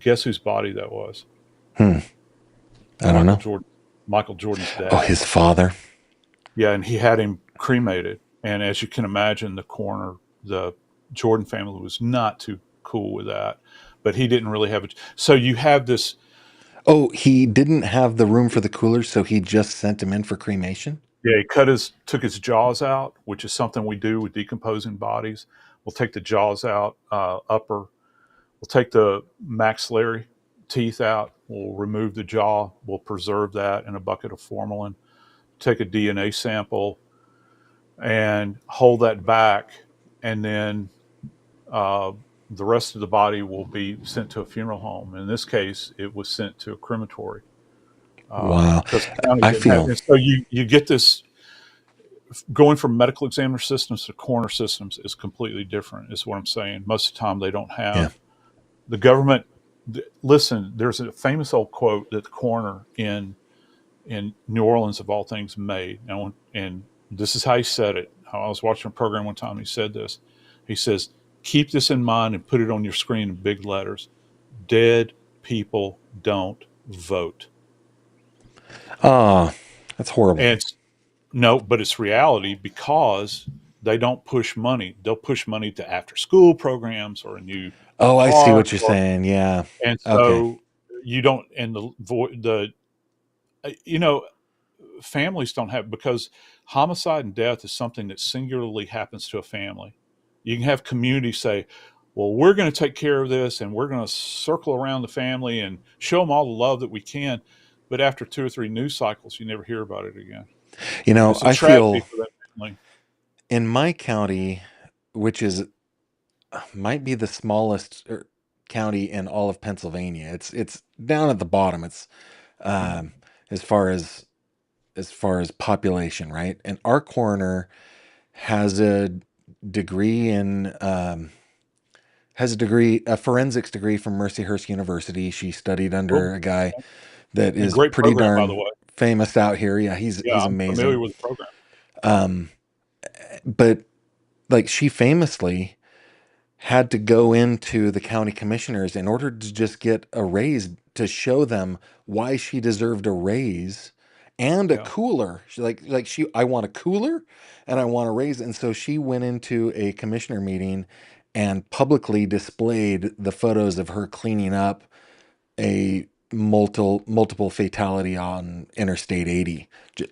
Guess whose body that was? Hmm. I don't Michael know. Jordan. Michael Jordan's Oh, dad. his father. Yeah, and he had him cremated. And as you can imagine, the coroner, the Jordan family, was not too cool with that. But he didn't really have it. So you have this. Oh, he didn't have the room for the cooler, so he just sent him in for cremation. Yeah, he took his jaws out, which is something we do with decomposing bodies. We'll take the jaws out, upper. We'll take the maxillary teeth out. We'll remove the jaw. We'll preserve that in a bucket of formalin. Take a DNA sample and hold that back, and then uh, the rest of the body will be sent to a funeral home. In this case, it was sent to a crematory Wow. because the county I didn't have. feel, And so you get this, going from medical examiner systems to coroner systems is completely different. Is what I'm saying. Most of the time, they don't yeah. have the government. Listen, there's a famous old quote that the coroner in New Orleans, of all things, made. And this is how he said it. I was watching a program one time. He said this. He says, "Keep this in mind and put it on your screen in big letters. Dead people don't vote." Oh, that's horrible. And no, but it's reality, because they don't push money. They'll push money to after school programs or a new Oh, I see park, what you're or saying. Yeah. and Okay. so you don't. And the you know families don't have, because homicide and death is something that singularly happens to a family. You can have communities say, well, we're going to take care of this, and we're going to circle around the family and show them all the love that we can. but after 2 or 3 news cycles, you never hear about it again. You And know, it's a I tragedy feel for that family. in my county, which is might be the smallest county in all of Pennsylvania. It's down at the bottom. It's Mhm. um, as far as population, right? And our coroner has a degree in a forensics degree from Mercyhurst University. She studied Well, under a guy that and is great pretty program, by the darn way. famous out here. Yeah, Yeah, he's I'm familiar amazing. with the program. Um, but like she famously had to go into the county commissioners in order to just get a raise to show them why she deserved a raise and a Yeah, cooler. I want a cooler and I want a raise. And so she went into a commissioner meeting and publicly displayed the photos of her cleaning up a multiple fatality on Interstate 80.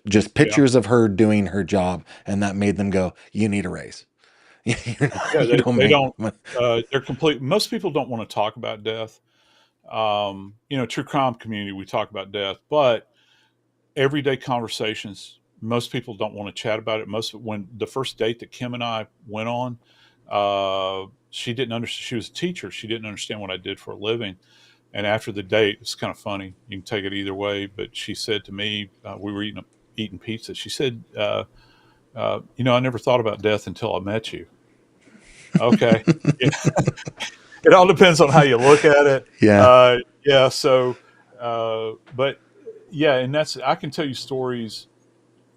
Just yeah, pictures of her doing her job, and that made them go, "You need a raise. yeah. You don't They make don't. money." They're complete. Most people don't want to talk about death. True crime community, we talk about death, but everyday conversations, most people don't want to chat about it. When the first date that Kim and I went on, she didn't understand. She was a teacher. She didn't understand what I did for a living. And after the date, it's kind of funny. You can take it either way. But she said to me, we were eating pizza. She said, I never thought about death until I met you. Okay. Yeah. It all depends on how you look at it. Yeah, Yeah. But yeah, and I can tell you stories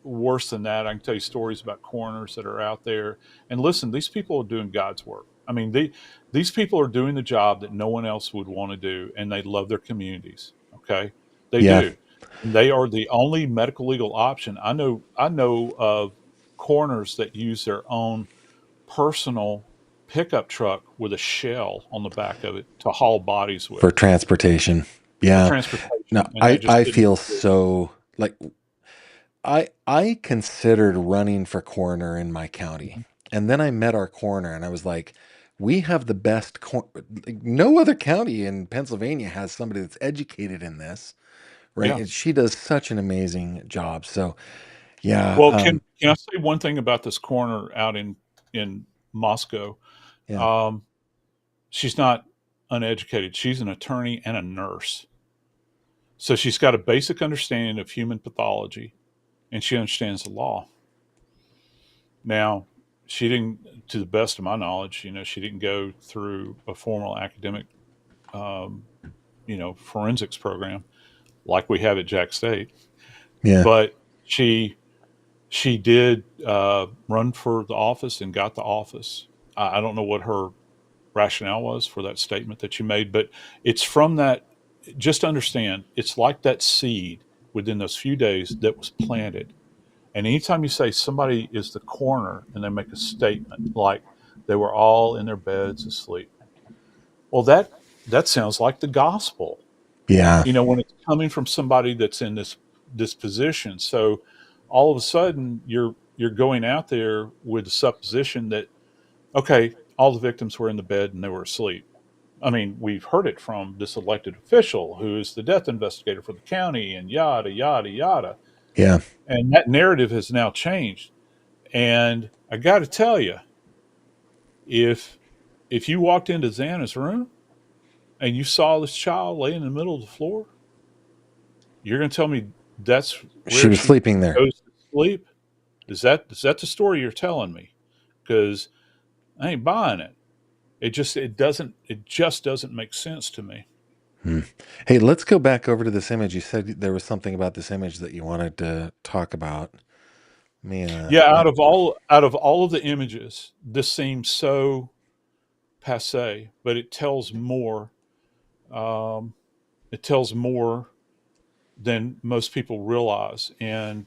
worse than that. I can tell you stories about coroners that are out there. And listen, these people are doing God's work. I mean, these people are doing the job that no one else would want to do, and they love their communities. Okay, they yeah, do. And they are the only medical legal option. I know of coroners that use their own personal pickup truck with a shell on the back of it to haul bodies for with transportation. for Yeah. No, transportation, and they just I didn't feel do it. so like I considered running for coroner in my county. And then I met our coroner and I was like, we have the best like, no other county in Pennsylvania has somebody that's educated in this, right? Yeah. And she does such an amazing job. So, yeah, Well, can I say one thing about this coroner out in Moscow? yeah, Um, she's not uneducated. She's an attorney and a nurse, so she's got a basic understanding of human pathology, and she understands the law. Now, she didn't, to the best of my knowledge, she didn't go through a formal academic, um, forensics program like we have at Jack State, yeah, but she she did run for the office and got the office. I don't know what her rationale was for that statement that you made, but it's from that. Just understand, it's like that seed within those few days that was planted. And anytime you say somebody is the coroner and they make a statement like they were all in their beds asleep, well, that sounds like the gospel. yeah. When it's coming from somebody that's in this position. So all of a sudden you're going out there with the supposition that, okay, all the victims were in the bed and they were asleep. I mean, we've heard it from this elected official who is the death investigator for the county, and yada yada yada. Yeah. And that narrative has now changed. And I got to tell you, if if you walked into Xana's room and you saw this child laying in the middle of the floor, you're going to tell me that's She where was she sleeping there. goes to sleep? Is that the story you're telling me? Because I ain't buying it. It just doesn't make sense to me. Hmm. Hey, let's go back over to this image. You said there was something about this image that you wanted to talk about. Me, Yeah, out of all of the images, this seems so passe, but it tells more. Um, it tells more than most people realize. And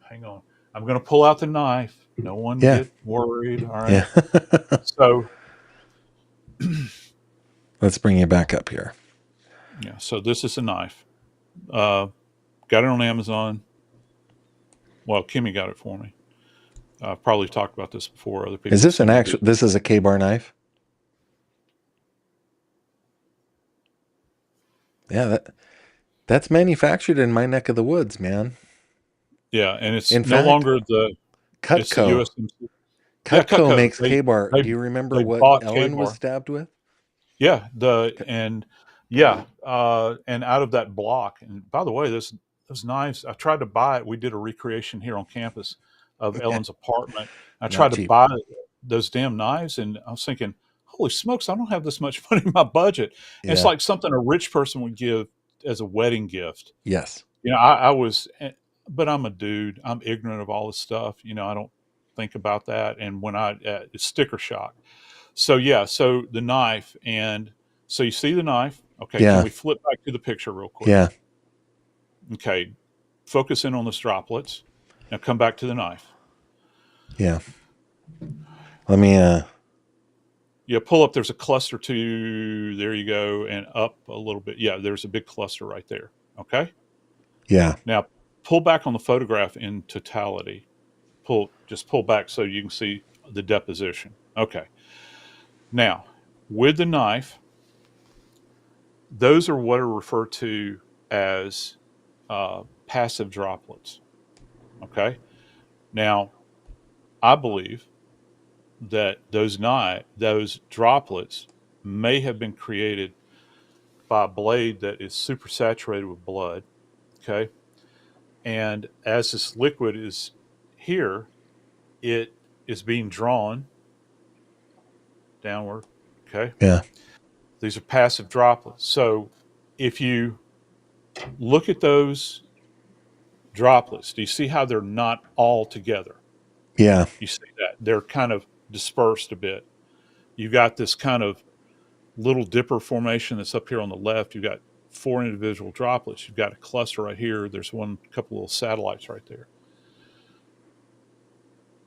hang on, I'm going to pull out the knife. No one yeah, get worried. All right. yeah. So Let's bring you back up here. yeah, so this is a knife. Uh, got it on Amazon. Well, Kimmy got it for me. I've probably talked about this before. Other Is people have this an seen the actual? video. This is a K-bar knife. Yeah, That's manufactured in my neck of the woods, man. Yeah, and it's In no fact, longer it's the Cutco. USMC. Yeah, Cutco Cutco. makes K-bar. They Do you remember they what bought Ellen was K-Bar. stabbed with? Yeah, Okay. and out of that block. And by the way, those knives, I tried to buy it. We did a recreation here on campus of Ellen's apartment. I Not tried to cheap. buy those damn knives, and I was thinking, holy smokes, I don't have this much money in my budget. And it's Yeah. like something a rich person would give as a wedding gift. Yes. I was, but I'm a dude. I'm ignorant of all this stuff. I don't think about that. And when it's sticker shock. So yeah, so the knife, and so you see the knife. Okay, can Yeah. we flip back to the picture real quick? Yeah. Okay, focus in on those droplets. Now come back to the knife. Yeah. Let me Yeah, pull up. There's a cluster too. There you go, and up a little bit. Yeah, there's a big cluster right there. Okay. yeah. Now pull back on the photograph in totality. Pull back so you can see the deposition. Okay. Now with the knife, those are what are referred to as passive droplets. Okay. Now, I believe that those droplets may have been created by a blade that is super saturated with blood. Okay. And as this liquid is here, it is being drawn downward. Okay. Yeah. These are passive droplets. So if you look at those droplets, do you see how they're not all together? Yeah. You see that they're kind of dispersed a bit. You've got this kind of little dipper formation that's up here on the left. You've got four individual droplets. You've got a cluster right here. There's one couple little satellites right there.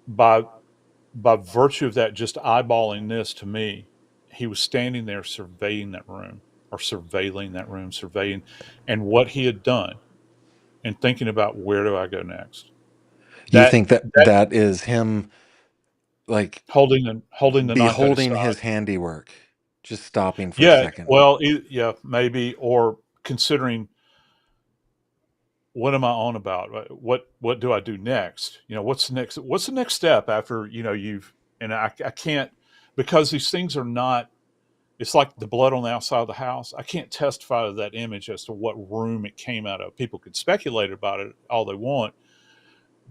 By by virtue of that, just eyeballing this to me, he was standing there surveying that room or surveilling that room, surveying and what he had done and thinking about where do I go next. You That think that that that is him like holding the knife at his beholding side. his handiwork, just stopping for a Yeah, second. well, yeah, maybe, or considering what am I on about? What do I do next? What's the next step after you've and I can't, because these things are not. It's like the blood on the outside of the house. I can't testify to that image as to what room it came out of. People could speculate about it all they want,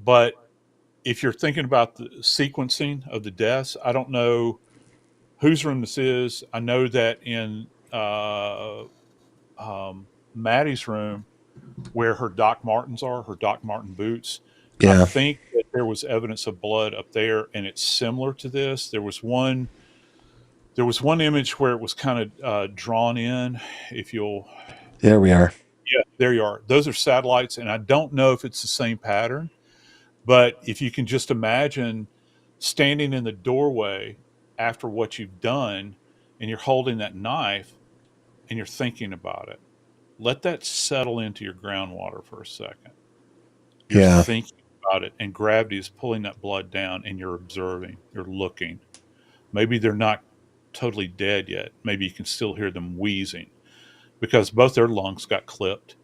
but if you're thinking about the sequencing of the deaths, I don't know whose room this is. I know that in Maddie's room, where her Doc Martens are, her Doc Marten boots. I Yeah. think that there was evidence of blood up there, and it's similar to this. There was one image where it was kind of drawn in. If you'll, There we are. yeah, there you are. Those are satellites, and I don't know if it's the same pattern, but if you can just imagine standing in the doorway after what you've done, and you're holding that knife, and you're thinking about it, let that settle into your groundwater for a second. You're Yeah. thinking about it, and gravity is pulling that blood down, and you're observing, you're looking. Maybe they're not totally dead yet. Maybe you can still hear them wheezing because both their lungs got clipped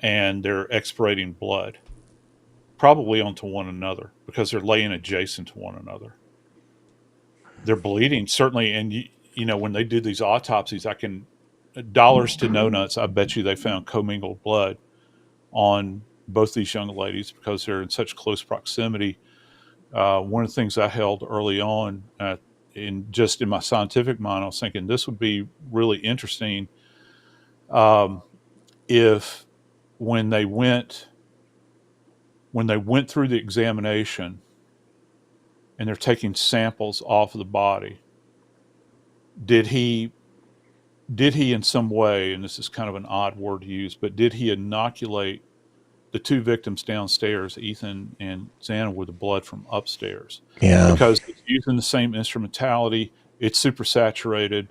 and they're expirating blood, probably onto one another because they're laying adjacent to one another. They're bleeding, certainly. And, when they did these autopsies, I can, dollars to no nuts, I bet you they found commingled blood on both these young ladies because they're in such close proximity. One of the things I held early on, in my scientific mind, I was thinking this would be really interesting um, if when they went through the examination and they're taking samples off of the body, did he in some way, and this is kind of an odd word to use, but did he inoculate the two victims downstairs, Ethan and Xana, with the blood from upstairs? Yeah. Because it's using the same instrumentality, it's super saturated.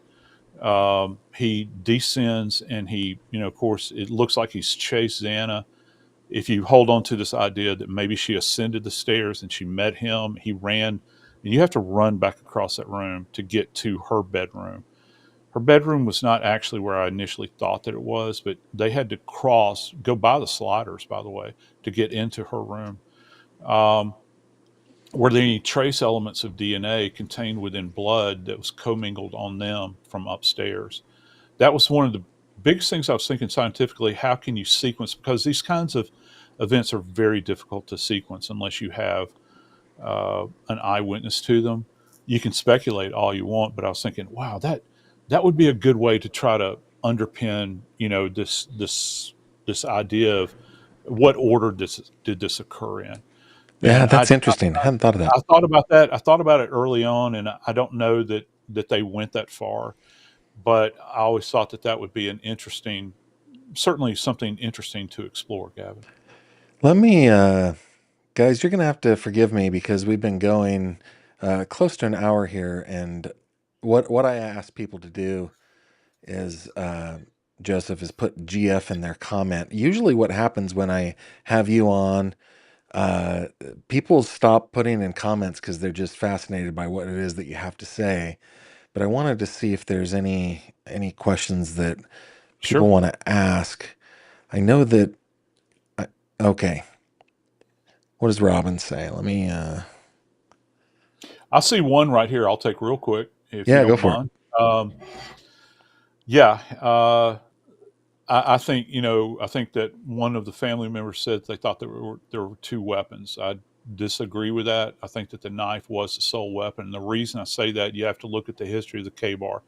He descends and of course, it looks like he's chased Xana. If you hold on to this idea that maybe she ascended the stairs and she met him, he ran, and you have to run back across that room to get to her bedroom. Her bedroom was not actually where I initially thought that it was, but they had to go by the sliders, by the way, to get into her room. Um, were there any trace elements of DNA contained within blood that was commingled on them from upstairs? That was one of the biggest things I was thinking scientifically. How can you sequence? Because these kinds of events are very difficult to sequence unless you have an eyewitness to them. You can speculate all you want, but I was thinking, wow, that would be a good way to try to underpin, this idea of what order did this occur in. Yeah, And that's interesting. I hadn't thought of that. I thought about that. I thought about it early on, and I don't know that they went that far, but I always thought that would be certainly something interesting to explore, Gavin. Let me, guys, you're going to have to forgive me because we've been going close to an hour here. And what I ask people to do is, Joseph, is put GF in their comment. Usually, what happens when I have you on, uh, people stop putting in comments because they're just fascinated by what it is that you have to say. But I wanted to see if there's any questions that people Sure. want to ask. I know that. I, okay, what does Robin say? Let me. I see one right here. I'll take real quick if you Yeah, go don't for it. mind. Yeah, I think I think that one of the family members said they thought there were two weapons. I disagree with that. I think that the knife was the sole weapon. And the reason I say that, you have to look at the history of the K-bar.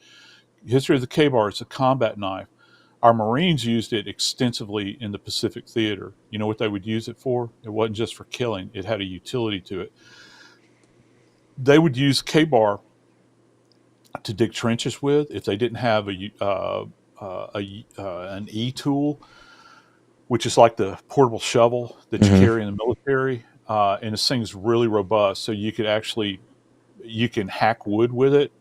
History of the K-bar, it's a combat knife. Our Marines used it extensively in the Pacific Theater. You know what they would use it for? It wasn't just for killing. It had a utility to it. They would use K-bar to dig trenches with if they didn't have an E tool, which is like the portable shovel that you Hmm. carry in the military. And this thing's really robust, so you can hack wood with it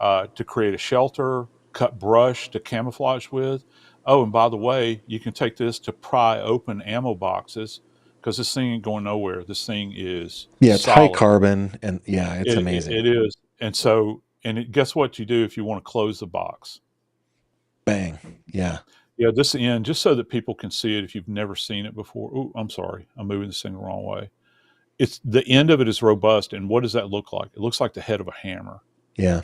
to create a shelter, cut brush to camouflage with. Oh, and by the way, you can take this to pry open ammo boxes because this thing ain't going nowhere. This thing is Yeah, it's high solid. carbon, and yeah, it's amazing. It is, and so guess what you do if you want to close the box? Bang. Yeah, Yeah, this end, just so that people can see it if you've never seen it before. Oh, I'm sorry, I'm moving this thing the wrong way. It's the end of it is robust, and what does that look like? It looks like the head of a hammer. yeah,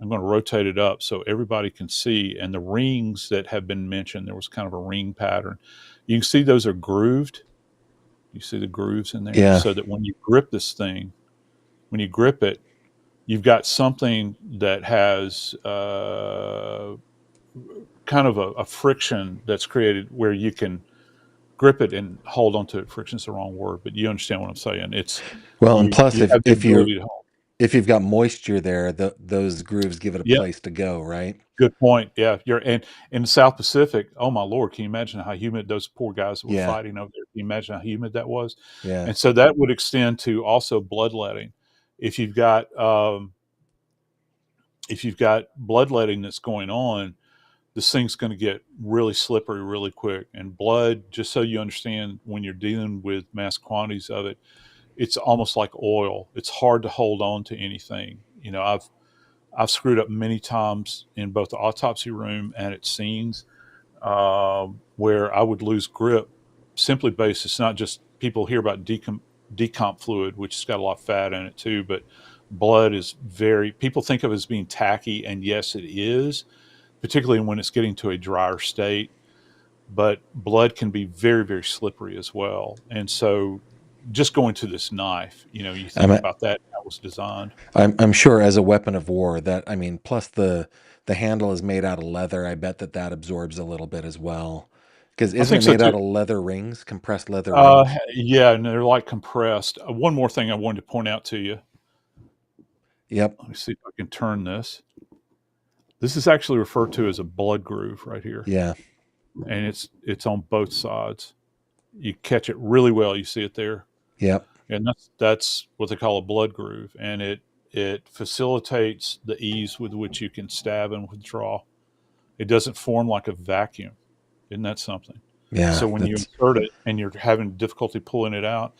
I'm going to rotate it up so everybody can see. And the rings that have been mentioned, there was kind of a ring pattern. You can see those are grooved. You see the grooves in there, yeah. so that when you grip this thing, when you grip it, you've got something that has kind of a friction that's created where you can grip it and hold onto it. Friction's the wrong word, but you understand what I'm saying. It's Well, and plus, you have the ability to hold. if you've got moisture there, those grooves give it a Yep, place to go, right? good point. Yeah, you're and in the South Pacific. Oh my lord, can you imagine how humid those poor guys that were Yeah, fighting over there? Can you imagine how humid that was? yeah. And so that would extend to also bloodletting. If you've got um, if you've got bloodletting that's going on, this thing's going to get really slippery really quick. And blood, just so you understand, when you're dealing with mass quantities of it, it's almost like oil. It's hard to hold on to anything. I've screwed up many times in both the autopsy room and at scenes where I would lose grip simply based. It's not just people hear about decomp fluid, which has got a lot of fat in it too, but blood is people think of it as being tacky, and yes, it is, particularly when it's getting to a drier state. But blood can be very, very slippery as well. And so just going to this knife, you think I'm about that, how it was designed. I'm sure as a weapon of war that I mean, plus the handle is made out of leather. I bet that absorbs a little bit as well. Because I isn't it think so made too. out of leather rings, compressed leather rings? Yeah, and they're like compressed. One more thing I wanted to point out to you. Yep. Let me see if I can turn this. This is actually referred to as a blood groove right here, Yeah. and it's on both sides. You catch it really well. You see it there, Yep. and that's what they call a blood groove, and it facilitates the ease with which you can stab and withdraw. It doesn't form like a vacuum. Isn't that something? Yeah. So when you That's insert it and you're having difficulty pulling it out,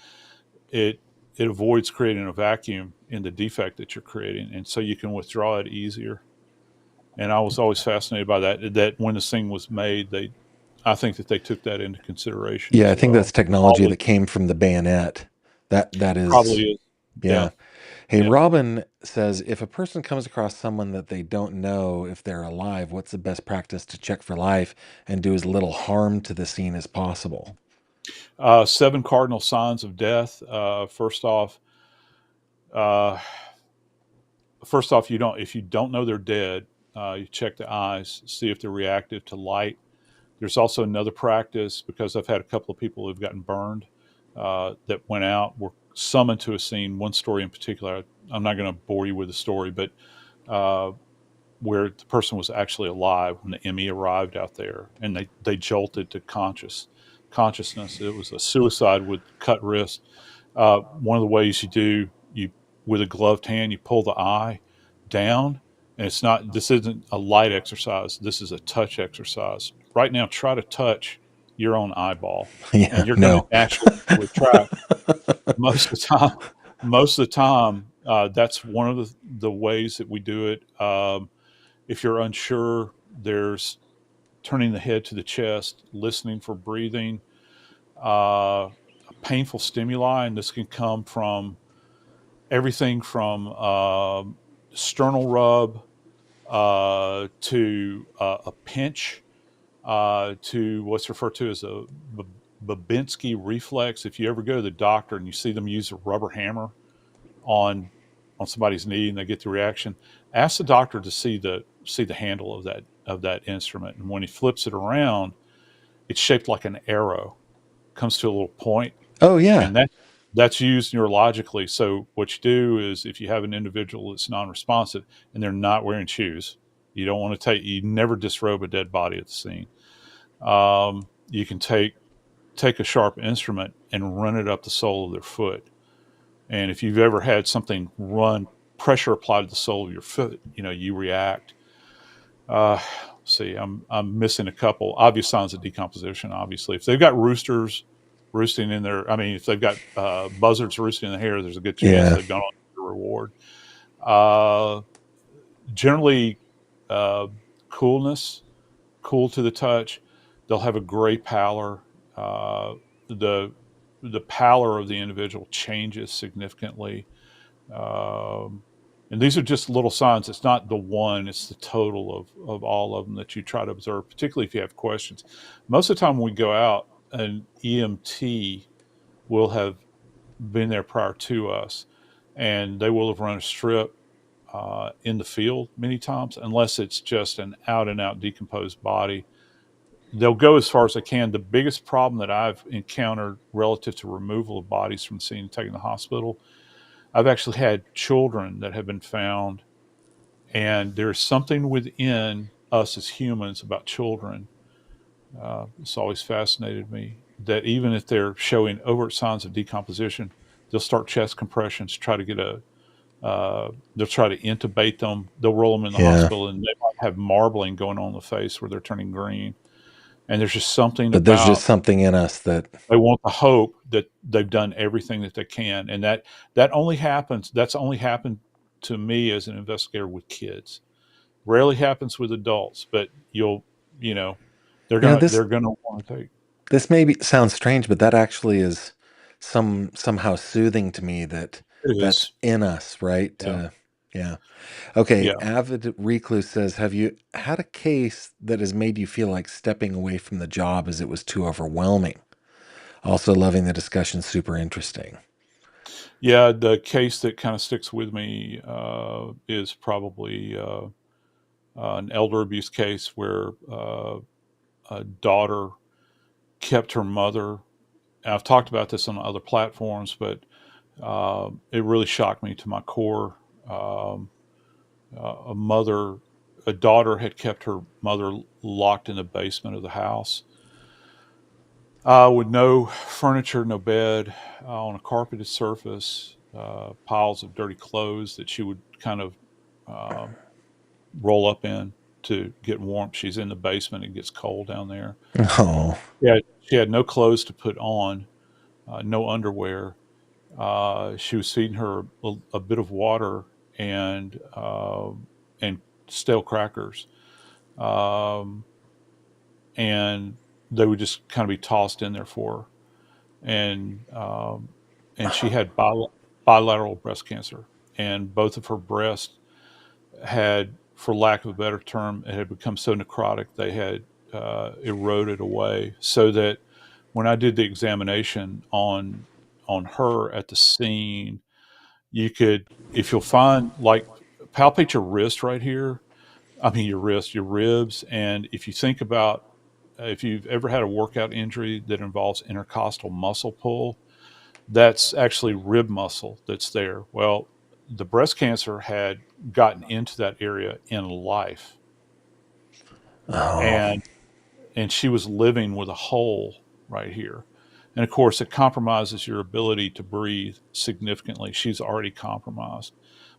it it avoids creating a vacuum in the defect that you're creating, and so you can withdraw it easier. And I was always fascinated by that. That when the scene was made, I think that they took that into consideration Yeah, as I think that's well. technology Probably, that came from the bayonet. That probably is, is. Yeah, yeah. Hey, yeah. Robin says if a person comes across someone that they don't know if they're alive, what's the best practice to check for life and do as little harm to the scene as possible? Seven cardinal signs of death. Uh, first off, you don't if you don't know they're dead, you check the eyes, see if they're reactive to light. There's also another practice because I've had a couple of people who've gotten burned that went out, were summoned to a scene. One story in particular, I'm not going to bore you with the story, but uh, where the person was actually alive when the ME arrived out there, and they jolted to consciousness. It was a suicide with cut wrist. One of the ways you do you with a gloved hand, you pull the eye down, and it's not. This isn't a light exercise. This is a touch exercise. Right now, try to touch your own eyeball, and Yeah, you're going to no. naturally retract most of the time. Most of the time, that's one of the ways that we do it. If you're unsure, there's turning the head to the chest, listening for breathing, painful stimuli, and this can come from everything from sternal rub to a pinch to what's referred to as a Babinski reflex. If you ever go to the doctor and you see them use a rubber hammer on somebody's knee and they get the reaction, ask the doctor to see the handle of that instrument. And when he flips it around, it's shaped like an arrow, comes to a little point, Oh, yeah. and that's used neurologically. So what you do is if you have an individual that's non-responsive and they're not wearing shoes, you never disrobe a dead body at the scene. You can take a sharp instrument and run it up the sole of their foot. And if you've ever had something run pressure applied to the sole of your foot, you react. Uh, see, I'm missing a couple obvious signs of decomposition. Obviously, if they've got roosters roosting in their, I mean, if they've got buzzards roosting in the hair, there's a good chance Yeah. they've gone on to reward. Uh, Generally, uh, coolness, cool to the touch. They'll have a gray pallor. The pallor of the individual changes significantly. Um, and these are just little signs. It's not the one, it's the total of all of them that you try to observe, particularly if you have questions. Most of the time when we go out, an EMT will have been there prior to us, and they will have run a strip in the field many times, unless it's just an out and out decomposed body. They'll go as far as they can. The biggest problem that I've encountered relative to removal of bodies from the scene and taking to the hospital, I've actually had children that have been found, and there's something within us as humans about children. It's always fascinated me that even if they're showing overt signs of decomposition, they'll start chest compressions, try to get they'll try to intubate them. They'll roll them in the Yeah. hospital, and they might have marbling going on in the face where they're turning green. And there's just something But there's just about something in us that, they want the hope that they've done everything that they can, and that only happens. That's only happened to me as an investigator with kids. Rarely happens with adults, but you know, you know, they're gonna want to take. this maybe sounds strange, but that actually is somehow soothing to me that It that's is, in us, right? yeah, Yeah. Okay. yeah, Avid Recluse says, have you had a case that has made you feel like stepping away from the job as it was too overwhelming? Also loving the discussion, super interesting. yeah. The case that kind of sticks with me is probably an elder abuse case where a daughter kept her mother. And I've talked about this on other platforms, but it really shocked me to my core. Um, a mother, a daughter had kept her mother locked in the basement of the house with no furniture, no bed, on a carpeted surface, piles of dirty clothes that she would kind of uh, roll up in to get warmth. She's in the basement; it gets cold down there. Oh, Yeah, she had no clothes to put on, no underwear. She was feeding her a bit of water and stale crackers, um, and they would just kind of be tossed in there for her. And she had bilateral breast cancer, and both of her breasts had, for lack of a better term, it had become so necrotic they had eroded away, so that when I did the examination on her at the scene, you could, if you'll find, like, palpate your wrist right here. I mean, your wrist, your ribs, and if you think about, if you've ever had a workout injury that involves intercostal muscle pull, that's actually rib muscle that's there. Well, the breast cancer had gotten into that area in life, Oh, and she was living with a hole right here. And of course, it compromises your ability to breathe significantly. She's already compromised,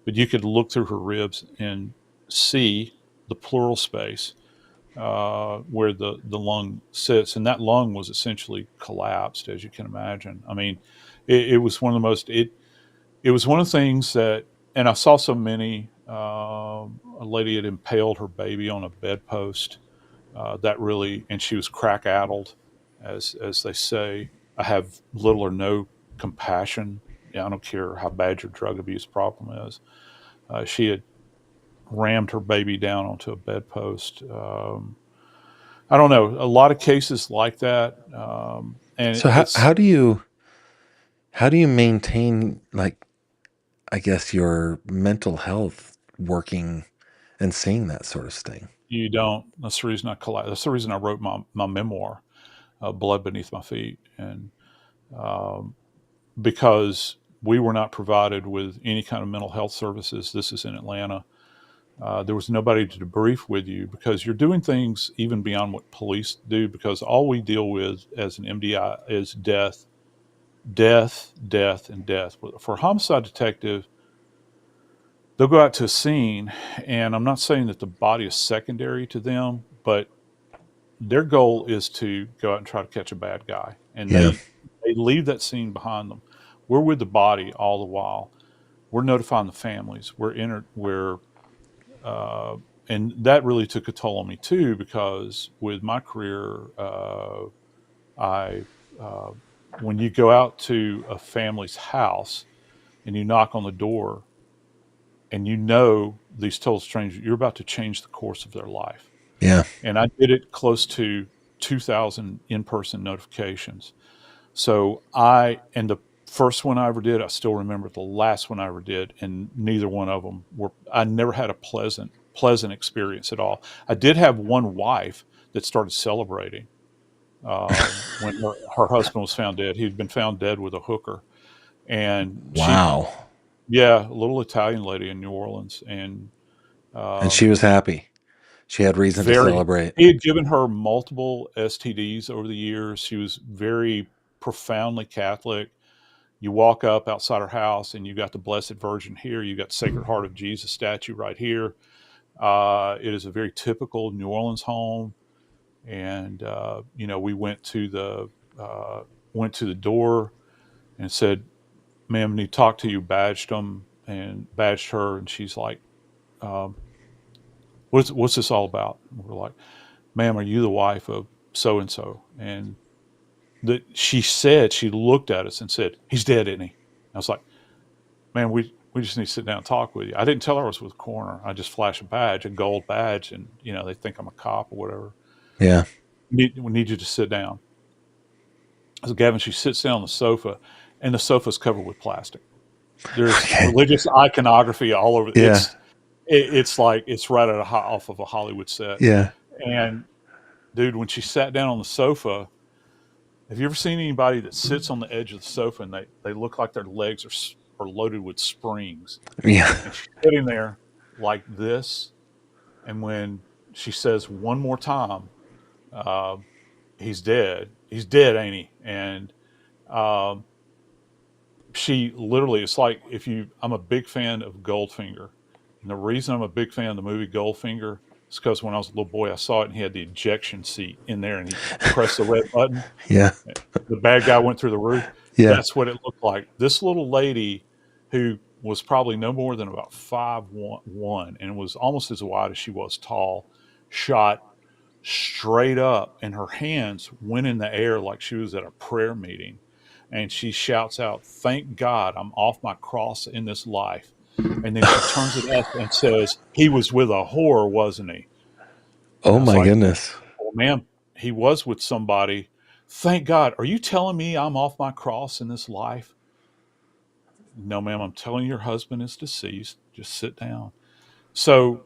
but you could look through her ribs and see the pleural space where the lung sits, and that lung was essentially collapsed, as you can imagine. I mean, it was one of the most it was one of the things that, and I saw so many. A lady had impaled her baby on a bedpost. That really, and she was crack addled, as they say. I have little or no compassion. Yeah, I don't care how bad your drug abuse problem is. She had rammed her baby down onto a bedpost. I don't know, a lot of cases like that, and so it's, how do you maintain, like, I guess, your mental health working and seeing that sort of thing? you don't. That's the reason I collect. That's the reason I wrote my memoir, "Blood Beneath My Feet," and um, because we were not provided with any kind of mental health services. This is in Atlanta. There was nobody to debrief with you, because you're doing things even beyond what police do. Because all we deal with as an MDI is death, death, death, and death. For a homicide detective, they'll go out to a scene, and I'm not saying that the body is secondary to them, but their goal is to go out and try to catch a bad guy, and Yeah. they leave that scene behind them. We're with the body all the while. We're notifying the families. We're uh, and that really took a toll on me too, because with my career, I uh, when you go out to a family's house and you knock on the door, and you know these total strangers, you're about to change the course of their life. Yeah. And I did it close to 2,000 in-person notifications. So and the first one I ever did, I still remember the last one I ever did, and neither one of them were, I never had a pleasant experience at all. I did have one wife that started celebrating when her husband was found dead. He'd been found dead with a hooker. And Wow. yeah, a little Italian lady in New Orleans. And And she um, was happy. She had reason to very, celebrate. he had given her multiple STDs over the years. She was very profoundly Catholic. You walk up outside her house, and you got the Blessed Virgin here. You got Sacred Heart of Jesus statue right here. It is a very typical New Orleans home. And we went to the door and said, "Ma'am, I need to talk to you." Badged them and badged her, and she's like, um, "What's this all about?" And we're like, "Ma'am, are you the wife of so and so?" And she said, she looked at us and said, "He's dead, isn't he?" I was like, "Man, we just need to sit down and talk with you." I didn't tell her I was with the coroner. I just flash a badge, a gold badge, and they think I'm a cop or whatever. Yeah. We need you to sit down. So Gavin, she sits down on the sofa, and the sofa's covered with plastic. There's Okay. religious iconography all over. Yeah. It's like it's right off of a Hollywood set. Yeah. And dude, when she sat down on the sofa, have you ever seen anybody that sits on the edge of the sofa and they look like their legs are loaded with springs? Yeah. And she's sitting there like this. And when she says one more time, uh, "He's dead. He's dead, ain't he?" And um, she literally, it's like, if you, I'm a big fan of Goldfinger. And the reason I'm a big fan of the movie Goldfinger is because when I was a little boy, I saw it, and he had the ejection seat in there, and he pressed the red button. Yeah. The bad guy went through the roof. Yeah. That's what it looked like. This little lady who was probably no more than about 5'1" and was almost as wide as she was tall, shot straight up, and her hands went in the air like she was at a prayer meeting. And she shouts out, "Thank God I'm off my cross in this life." And then she turns to us and says, "He was with a whore, wasn't he?" And Oh I was my like, goodness. "Well, ma'am, he was with somebody. Thank God. Are you telling me I'm off my cross in this life?" "No, ma'am, I'm telling you your husband is deceased. Just sit down." So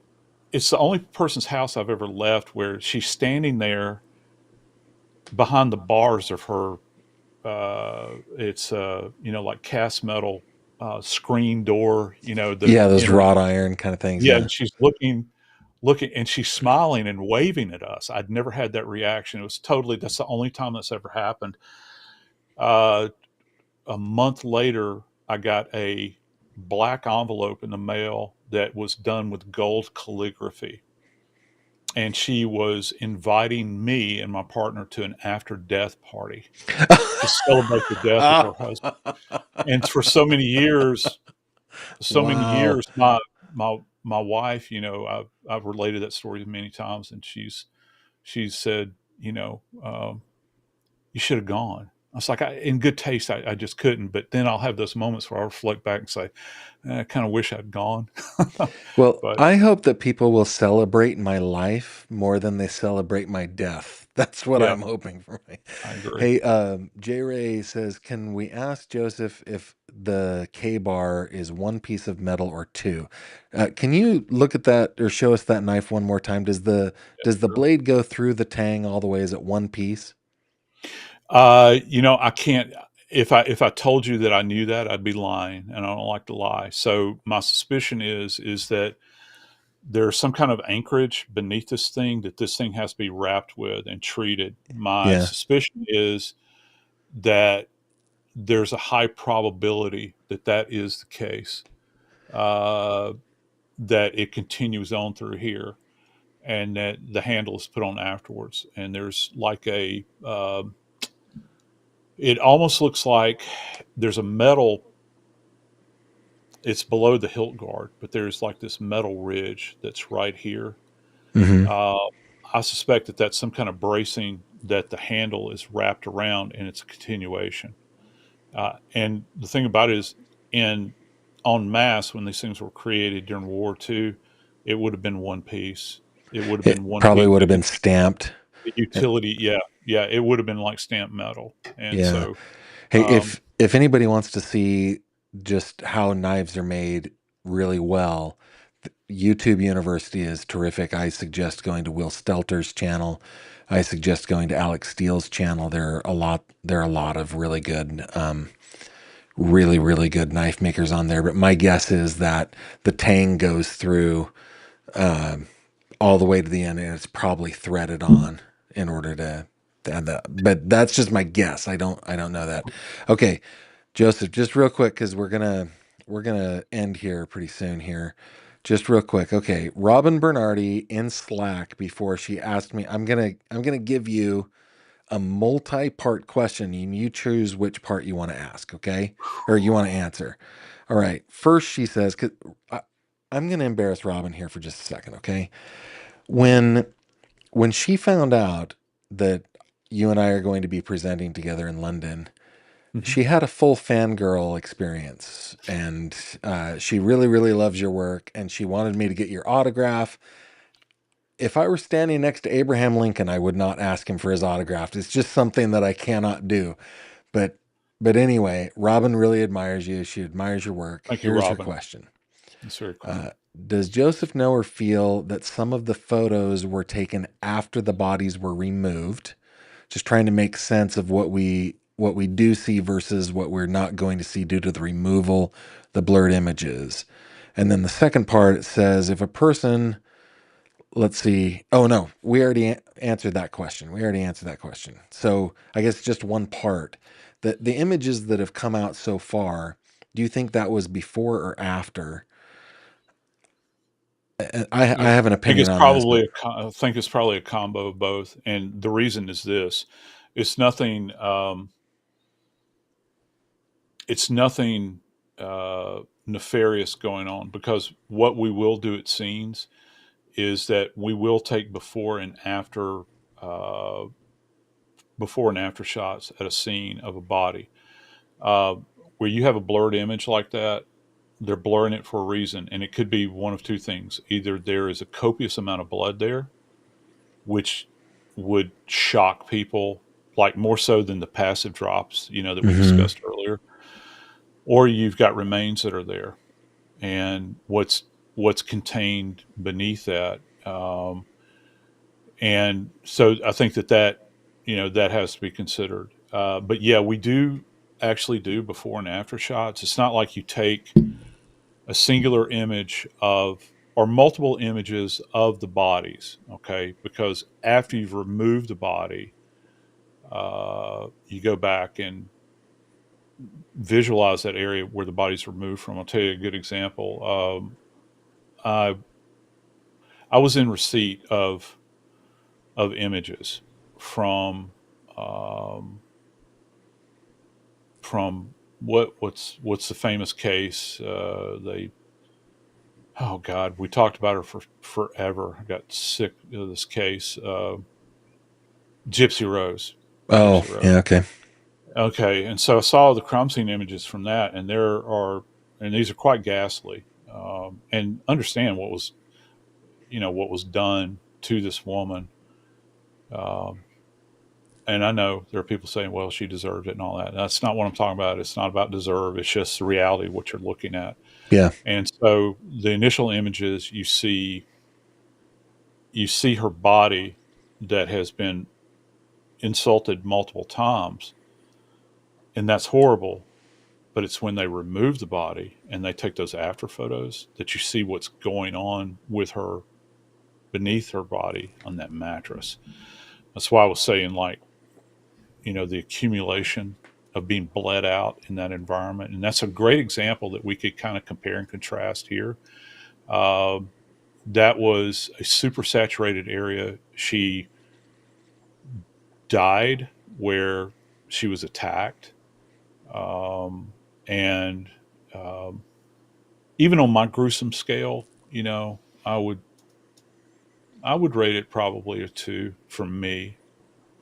it's the only person's house I've ever left where she's standing there behind the bars of her. It's like cast metal screen door. The Yeah, those inner. wrought iron kind of things. Yeah, Yeah. and she's looking, and she's smiling and waving at us. I'd never had that reaction. It was totally. That's the only time that's ever happened. Uh, a month later, I got a black envelope in the mail that was done with gold calligraphy. And she was inviting me and my partner to an after death party to celebrate the death of her husband. And for so many Wow. years, my wife, I've related that story many times, and she's said, you should have gone. I was like, in good taste, I just couldn't. But then I'll have those moments where I reflect back and say, I kind of wish I'd gone. Well, But I hope that people will celebrate my life more than they celebrate my death. That's what yeah, I'm hoping for. I agree. Hey, J Ray says, can we ask Joseph if the K bar is one piece of metal or two? Can you look at that or show us that knife one more time? Yeah, Does the sure. blade go through the tang all the way? Is it one piece? I can't. If I told you that I knew that, I'd be lying, and I don't like to lie. So my suspicion is that there's some kind of anchorage beneath this thing has to be wrapped with and treated. My Yeah. suspicion is that there's a high probability that that is the case. Uh, that it continues on through here, and that the handle is put on afterwards. And there's like it almost looks like there's a metal. It's below the hilt guard, but there's like this metal ridge that's right here. Hmm. Uh, I suspect that that's some kind of bracing that the handle is wrapped around, and it's a continuation. And the thing about it is, in en masse, when these things were created during World War II, it would have been one piece. It would have been It one probably piece. would have been stamped. The Uh, utility, yeah, yeah, it would have been like stamped metal. And Yeah. so, Hey, um, if anybody wants to see just how knives are made really well, YouTube University is terrific. I suggest going to Will Stelter's channel. I suggest going to Alex Steele's channel. There are a lot of really good, really good knife makers on there. But my guess is that the tang goes through all the way to the end, and it's probably threaded on in order to add that. But that's just my guess. I don't know that. Okay, Joseph, just real quick because we're gonna end here pretty soon here. Just real quick. Okay, Robin Bernardi in Slack before she asked me, I'm gonna give you a multi-part question and you choose which part you want to ask, okay? Or you want to answer. All right. First she says, cause I, I'm gonna embarrass Robin here for just a second, okay? When when she found out that you and I are going to be presenting together in London, mhm. she had a full fangirl experience, and she really loves your work, and she wanted me to get your autograph. If I were standing next to Abraham Lincoln, I would not ask him for his autograph. It's just something that I cannot do. But but anyway, Robin really admires you. She admires your work. Thank you, Here's her Robin. question. That's very kind. Uh, does Joseph know or feel that some of the photos were taken after the bodies were removed? Just trying to make sense of what we do see versus what we're not going to see due to the removal, the blurred images. And then the second part it says if a person, let's see. Oh no, we already answered that question. We already answered that question. So I guess just one part. The images that have come out so far, do you think that was before or after? I have an opinion on this, but I think it's probably a combo of both. And the reason is this: it's nothing. It's nothing nefarious going on, because what we will do at scenes is that we will take uh, before and after shots at a scene of a body. Uh, where you have a blurred image like that, they're blurring it for a reason, and it could be one of two things: either there is a copious amount of blood there, which would shock people, like more so than the passive drops, that we Hmm. discussed earlier, or you've got remains that are there, and what's contained beneath that. And so I think that has to be considered. But yeah, we do actually do before and after shots. It's not like you take a singular image of or multiple images of the bodies, okay? Because after you've removed the body, you go back and visualize that area where the body's removed from. I'll tell you a good example. I I was in receipt of images from um, from what's the famous case? They Oh God, we talked about her for forever. I got sick of this case. Gypsy Rose. Oh, Gypsy Rose. yeah, okay. Okay, and so I saw the crime scene images from that, and these are quite ghastly. And understand what was done to this woman. Um, and I know there are people saying, "Well, she deserved it," and all that. That's not what I'm talking about. It's not about deserve. It's just the reality of what you're looking at. Yeah. And so the initial images you see her body that has been insulted multiple times, and that's horrible. But it's when they remove the body and they take those after photos that you see what's going on with her beneath her body on that mattress. That's why I was saying, like, the accumulation of being bled out in that environment. And that's a great example that we could kind of compare and contrast here. Uh, that was a super saturated area. She died where she was attacked. And um, even on my gruesome scale, I would I would rate it probably a two from me.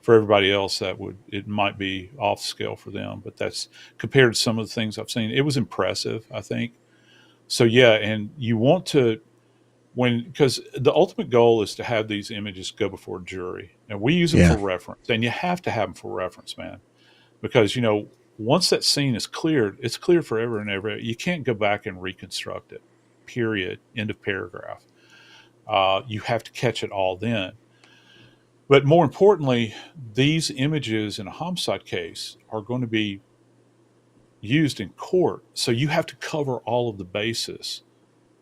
For everybody else, it might be off scale for them, but that's compared to some of the things I've seen. It was impressive, I think. So yeah, and you want to because the ultimate goal is to have these images go before a jury, and we use them Yeah. for reference, and you have to have them for reference, man, because once that scene is cleared, it's cleared forever and ever. You can't go back and reconstruct it. Period. End of paragraph. You have to catch it all then. But more importantly, these images in a homicide case are going to be used in court. So you have to cover all of the bases,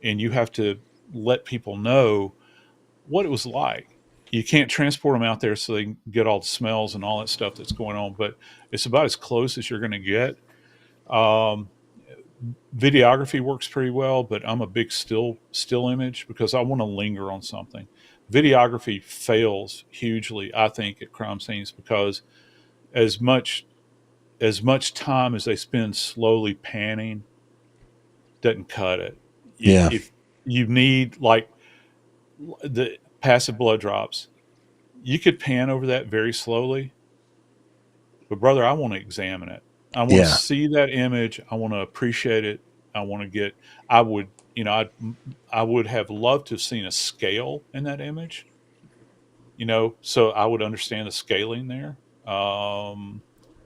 and you have to let people know what it was like. You can't transport them out there so they can get all the smells and all that stuff that's going on, but it's about as close as you're going to get. Um, Videography works pretty well, but I'm a big still image because I want to linger on something. Videography fails hugely, I think, at crime scenes because as much as much time as they spend slowly panning doesn't cut it. Yeah. If you need, like, the passive blood drops, you could pan over that very slowly, but brother, I want to examine it. I want to Yeah. see that image. I want to appreciate it. I want to get. I would, I would have loved to have seen a scale in that image. So I would understand the scaling there,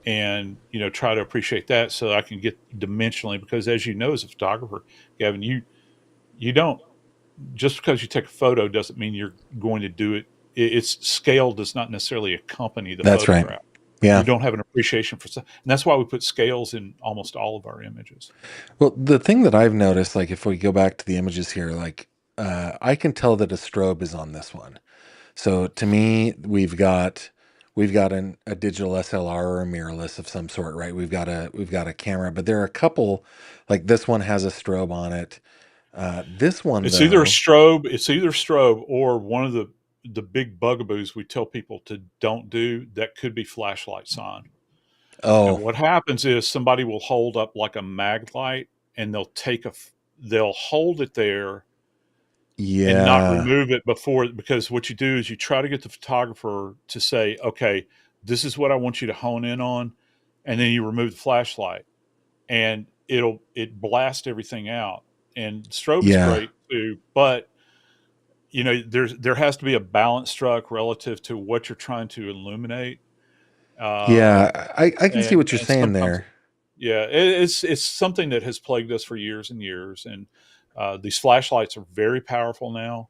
and try to appreciate that so I can get dimensionally. Because as you know, as a photographer, Gavin, you don't just because you take a photo doesn't mean you're going to do it. Its scale does not necessarily accompany the That's right. photograph. You Yeah. don't have an appreciation for, and that's why we put scales in almost all of our images. Well, the thing that I've noticed, like if we go back to the images here, like I can tell that a strobe is on this one. So to me, we've got a digital SLR or a mirrorless of some sort, right? We've got a camera, but there are a couple, like this one has a strobe on it. This one though, It's either strobe or one of the big bugaboos we tell people to don't do. That could be flashlight sign. And oh what happens is somebody will hold up like a mag light and they'll take they'll hold it there and not Yeah. remove it before, because what you do is you try to get the photographer to say, okay, this is what I want you to hone in on, and then you remove the flashlight, and it blasts everything out. And strobe is Yeah. great too, but there has to be a balance struck relative to what you're trying to illuminate. Yeah. um, I can see what you're and saying sometimes, there. yeah, it's something that has plagued us for years and years. And these flashlights are very powerful now.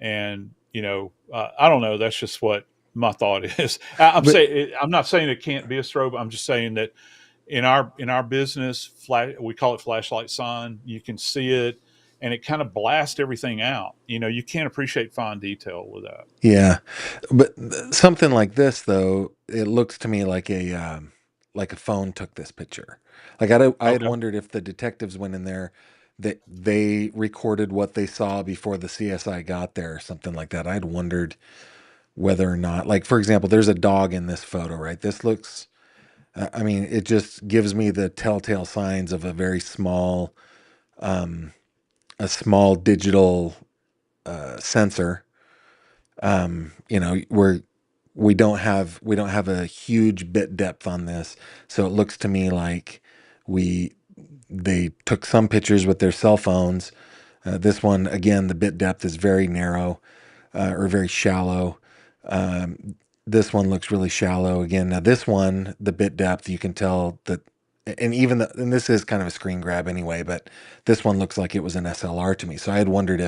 And I don't know. That's just what my thought is. But I'm not saying it can't be a strobe. I'm just saying that in our business, we call it flashlight sign. You can see it, and it kind of blasts everything out. You can't appreciate fine detail with that. yeah, but something like this though, it looks to me like a phone took this picture. Like I had Okay. wondered if the detectives went in there, that they recorded what they saw before the CSI got there or something like that. I'd wondered whether or not, like for example, there's a dog in this photo, right? This looks, I mean, it just gives me the telltale signs of a very small, um, a small digital sensor. Where we don't have a huge bit depth on this, so it looks to me like we they took some pictures with their cell phones. This one again, the bit depth is very narrow, or very shallow. Um, this one looks really shallow again. Now this one, the bit depth, you can tell that, and this is kind of a screen grab anyway, but this one looks like it was an SLR to me. So I had wondered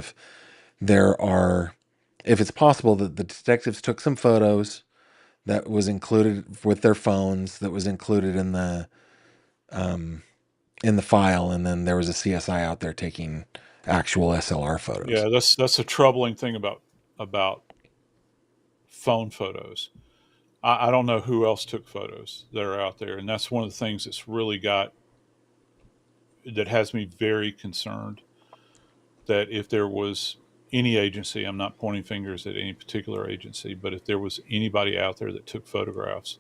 there are, if it's possible that the detectives took some photos that was included with their phones, that was included um, in the file, and then there was a CSI out there taking actual SLR photos. Yeah, that's a troubling thing about phone photos. I don't know who else took photos that are out there, and that's one of the things that has me very concerned. That if there was any agency, I'm not pointing fingers at any particular agency, but if there was anybody out there that took photographs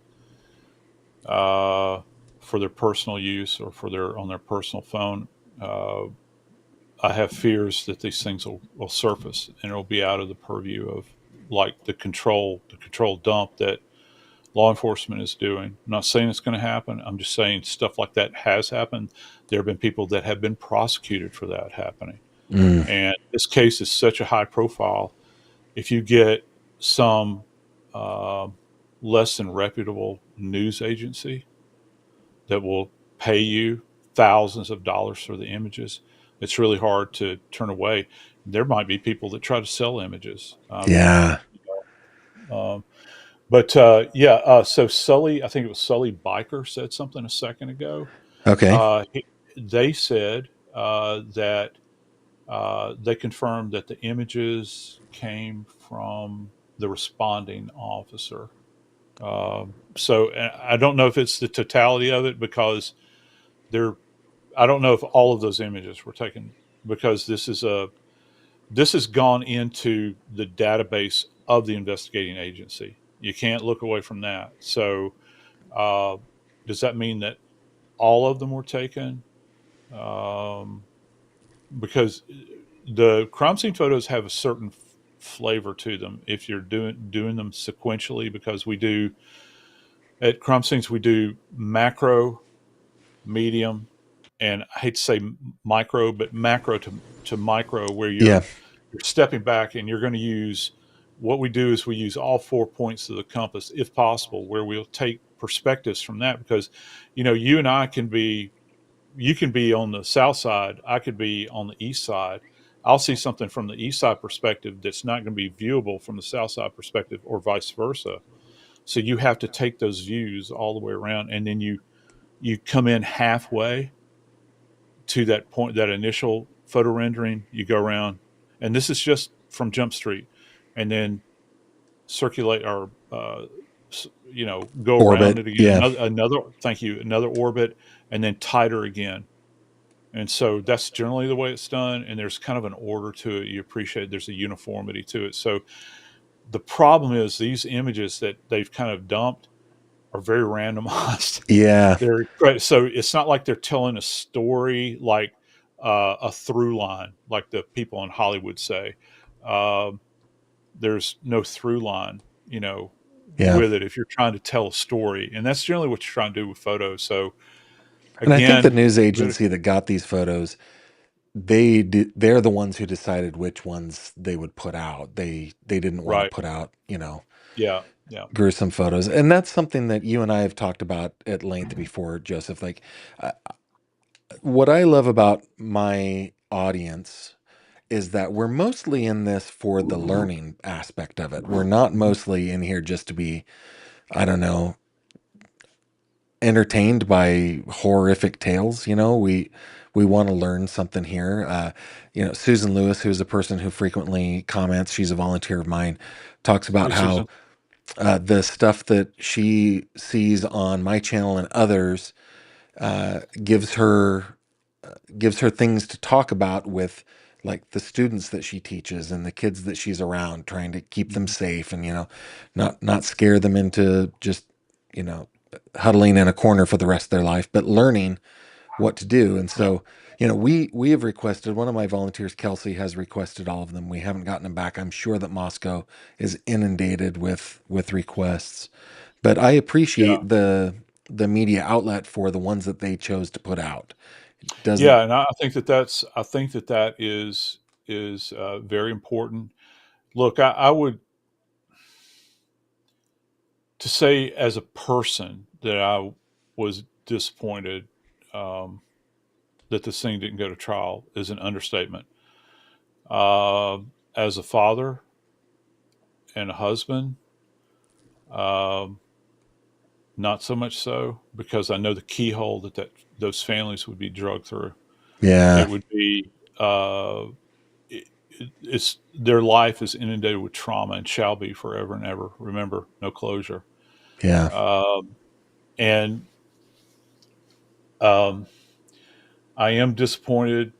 uh, for their personal use or for their on their personal phone, uh, I have fears that these things will surface and it'll be out of the purview of, like, the control dump that law enforcement is doing. I'm not saying it's going to happen. I'm just saying stuff like that has happened. There have been people that have been prosecuted for that happening. Mm, And this case is such a high profile. If you get some uh, less than reputable news agency that will pay you thousands of dollars for the images, it's really hard to turn away. There might be people that try to sell images. yeah. Um, but yeah, so Sully, I think it was Sully Biker said something a second ago. Okay. They said that they confirmed that the images came from the responding officer. So I don't know if it's the totality of it, because there. I don't know if all of those images were taken, because this has gone into the database of the investigating agency. You can't look away from that. So uh, does that mean that all of them were taken? Um, because the crime scene photos have a certain flavor to them if you're doing them sequentially. Because we do at crime scenes, we do macro, medium, and I hate to say micro, but macro to micro, where Yeah. you're stepping back and you're going to use, what we do is we use all 4 points of the compass if possible, where we'll take perspectives from that. Because you and I can be, you can be on the south side, I could be on the east side. I'll see something from the east side perspective that's not going to be viewable from the south side perspective, or vice versa. So you have to take those views all the way around, and then you come in halfway to that point, that initial photo rendering. You go around, and this is just from Jump Street, and then circulate, or go around Orbit. it again, Yeah. another thank you, another orbit, and then tighter again. And so that's generally the way it's done. And there's kind of an order to it. You appreciate there's a uniformity to it. So the problem is these images that they've kind of dumped are very randomized. Yeah. So it's not like they're telling a story like a through line, like the people in Hollywood say. Um, there's no through line, you know, Yeah. with it if you're trying to tell a story, and that's generally what you're trying to do with photos. So And I think the again, news good, agency that got these photos, they're the ones who decided which ones they would put out. They didn't want to right? put out, Yeah, yeah, gruesome photos. And that's something that you and I have talked about at length before, Joseph. Like, uh, what I love about my audience is that we're mostly in this for the learning aspect of it. We're not mostly in here just to be, I don't know, entertained by horrific tales. We want to learn something here. Susan Lewis, who's a person who frequently comments, she's a volunteer of mine, talks about hey how Susan. the stuff that she sees on my channel and others gives her things to talk about with like the students that she teaches and the kids that she's around, trying to keep them Mhm. safe and not scare them into just you know huddling in a corner for the rest of their life, but learning what to do. And Yeah, so we have requested, one of my volunteers, Kelsey, has requested all of them. We haven't gotten them back. I'm sure that Moscow is inundated with requests, but I yeah, appreciate the media outlet for the ones that they chose to put out. Doesn't yeah, and I think that that is very important. Look, I would to say as a person that I was disappointed um, that this thing didn't go to trial is an understatement. Uh, as a father and a husband, um, not so much so because I know the keyhole that those families would be drugged through. Yeah, It would be it's their life is inundated with trauma and shall be forever and ever. Remember, no closure. yeah, Um, and um, I am disappointed.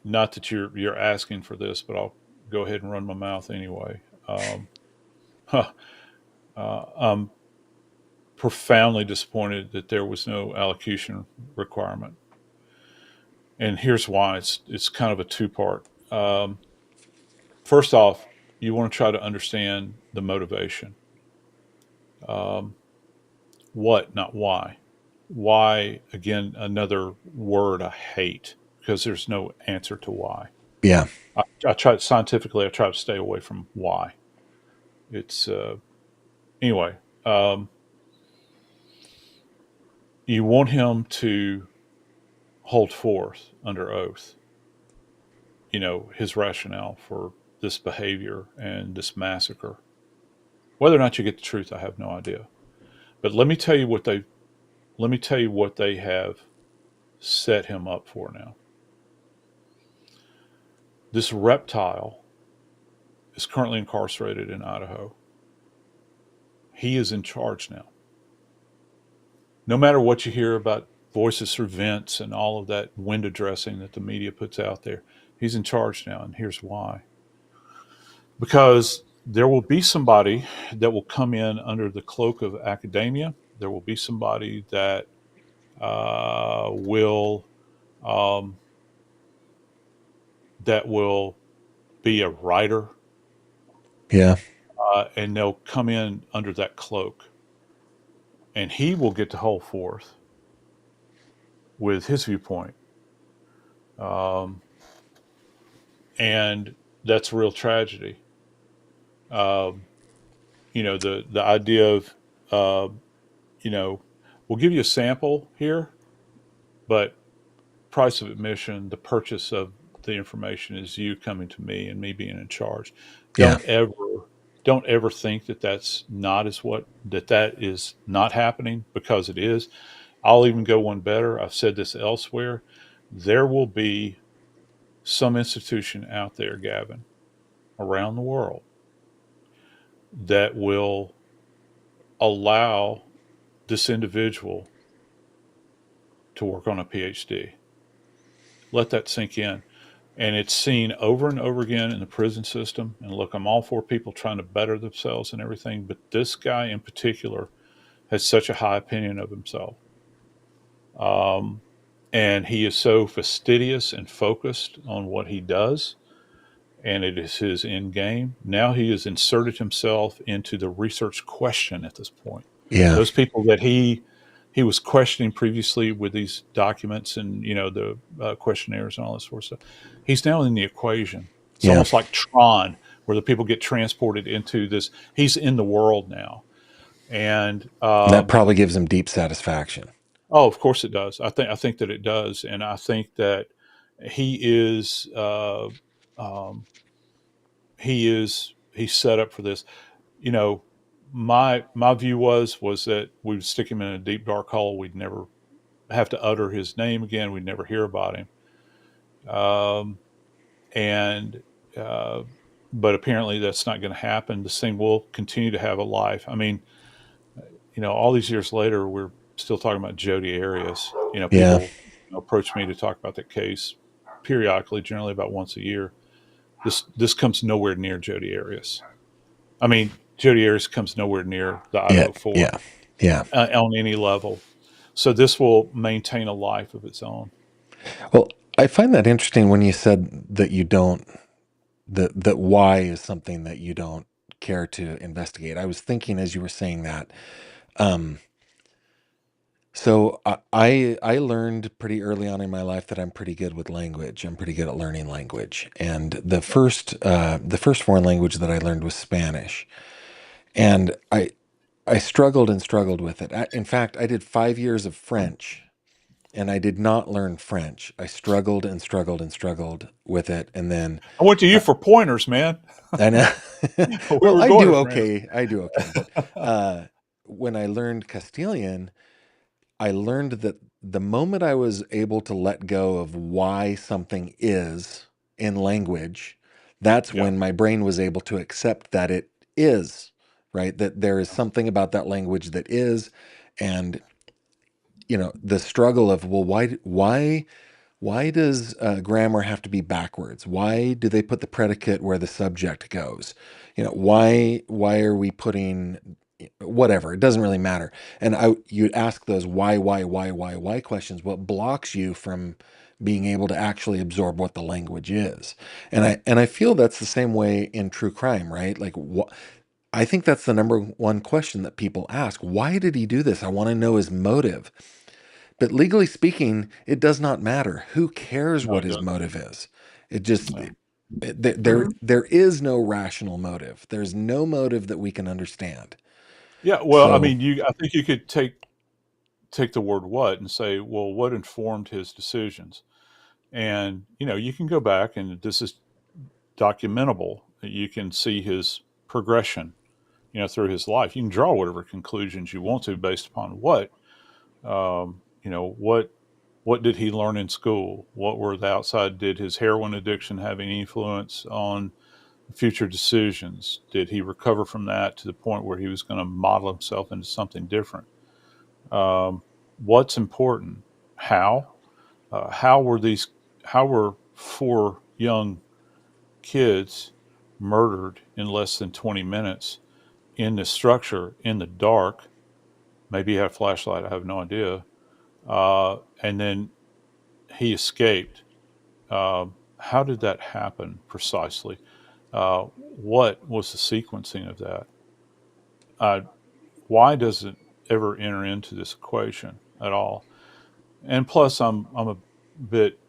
Not that you're asking for this, but I'll go ahead and run my mouth anyway. Huh, I'm profoundly disappointed that there was no allocution requirement, and here's why. It's kind of a two part. First off, you want to try to understand the motivation. Um, what, not why. Why, again, another word I hate because there's no answer to why. yeah, I try scientifically, I try to stay away from why. It's anyway. Um, you want him to hold forth under oath, his rationale for this behavior and this massacre. Whether or not you get the truth, I have no idea. But let me tell you what they have set him up for now. This reptile is currently incarcerated in Idaho. He is in charge now. No matter what you hear about voices through vents and all of that window dressing that the media puts out there, he's in charge now. And here's why: because there will be somebody that will come in under the cloak of academia. There will be somebody that will um, be a writer, yeah, and they'll come in under that cloak, and he will get to hold forth with his viewpoint, um, and that's a real tragedy. Um, the idea of uh, you know we'll give you a sample here, but price of admission, the purchase of the information is you coming to me and me being in charge. yeah, Don't ever don't ever think that that is not happening, because it is. I'll even go one better. I've said this elsewhere. There will be some institution out there, Gavin, around the world that will allow this individual to work on a PhD. Let that sink in. And it's seen over and over again in the prison system. And look, I'm all for people trying to better themselves and everything, but this guy in particular has such a high opinion of himself. Um, and he is so fastidious and focused on what he does, and it is his end game. Now he has inserted himself into the research question at this point. Yeah. Those people that he was questioning previously with these documents and the questionnaires and all this sort of stuff, he's now in the equation. It's Yeah. almost like Tron, where the people get transported into this. He's in the world now, and That probably gives him deep satisfaction. oh, of course it does. I think that it does, and I think that he is he's set up for this. You know, my view was that we would stick him in a deep dark hole. We'd never have to utter his name again. We'd never hear about him. Um, and uh, but apparently that's not going to happen. This thing will continue to have a life. I mean, all these years later, we're still talking about Jodi Arias. Yeah. People approach me to talk about that case periodically, generally about once a year. This comes nowhere near Jodi Arias. I mean, Jodi Arias comes nowhere near the Yeah. Idaho Four Yeah. Yeah. on any level. So this will maintain a life of its own. Well, I find that interesting when you said that you don't that why is something that you don't care to investigate. I was thinking as you were saying that. Um, so I learned pretty early on in my life that I'm pretty good with language. I'm pretty good at learning language, and the first foreign language that I learned was Spanish, and I struggled and struggled with it. In fact, I did 5 years of French, and I did not learn French. I struggled and struggled and struggled with it, and then I went to you uh, for pointers, man. I know. We Well, were I going do to France. okay. I do okay. But when I learned Castilian, I learned that the moment I was able to let go of why something is in language, that's Yeah, when my brain was able to accept that it is, right? That there is something about that language that is, and the struggle of, well, why does grammar have to be backwards? Why do they put the predicate where the subject goes? Why are we putting whatever? It doesn't really matter. And you ask those why questions. What blocks you from being able to actually absorb what the language is? And I feel that's the same way in true crime, right? Like what. I think that's the number one question that people ask. Why did he do this? I want to know his motive. But legally speaking, it does not matter. Who cares no, what it his doesn't. motive is? It just No. there is no rational motive. There's no motive that we can understand. Yeah, well, I So mean, I think you could take the word "what" and say, well, what informed his decisions? And you can go back, and this is documentable. You can see his progression, through his life. You can draw whatever conclusions you want to based upon what, what did he learn in school? What were the outside? Did his heroin addiction have any influence on future decisions? Did he recover from that to the point where he was going to model himself into something different? What's important? How? How were these? How were four young kids murdered in less than 20 minutes in this structure in the dark? Maybe he had a flashlight. I have no idea. And then he escaped. How did that happen precisely? What was the sequencing of that? Uh, why does it ever enter into this equation at all? And plus, I'm a bit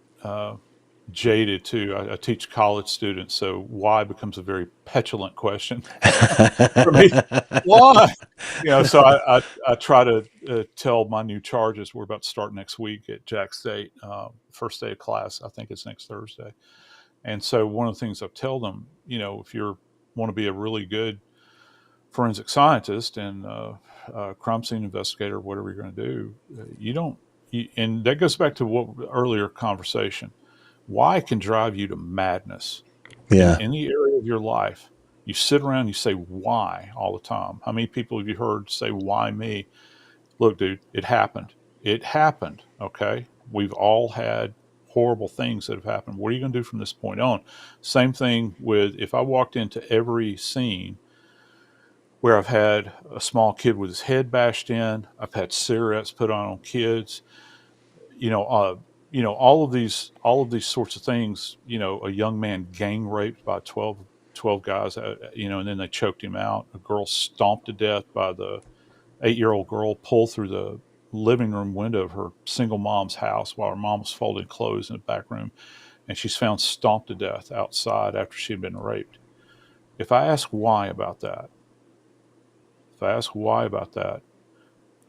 jaded too. I teach college students, so why becomes a very petulant question for me. Why? So I try to tell my new charges. We're about to start next week at Jack State. First day of class, I think it's next Thursday. And so one of the things I tell them, if you want to be a really good forensic scientist and crime scene investigator, whatever you're going to do, you don't. And that goes back to what earlier conversation. Why can drive you to madness in yeah, any area of your life. You sit around and you say why all the time. How many people have you heard say why me? Look, dude, it happened. It happened. Okay. We've all had horrible things that have happened. What are you going to do from this point on? Same thing with if I walked into every scene where I've had a small kid with his head bashed in, I've had cigarettes put on kids, you know, uh, all of these sorts of things. A young man gang raped by 12 guys, and then they choked him out. A girl stomped to death by the 8-year-old girl, pulled through the living room window of her single mom's house while her mom was folding clothes in the back room, and she's found stomped to death outside after she had been raped. If I ask why about that, if I ask why about that,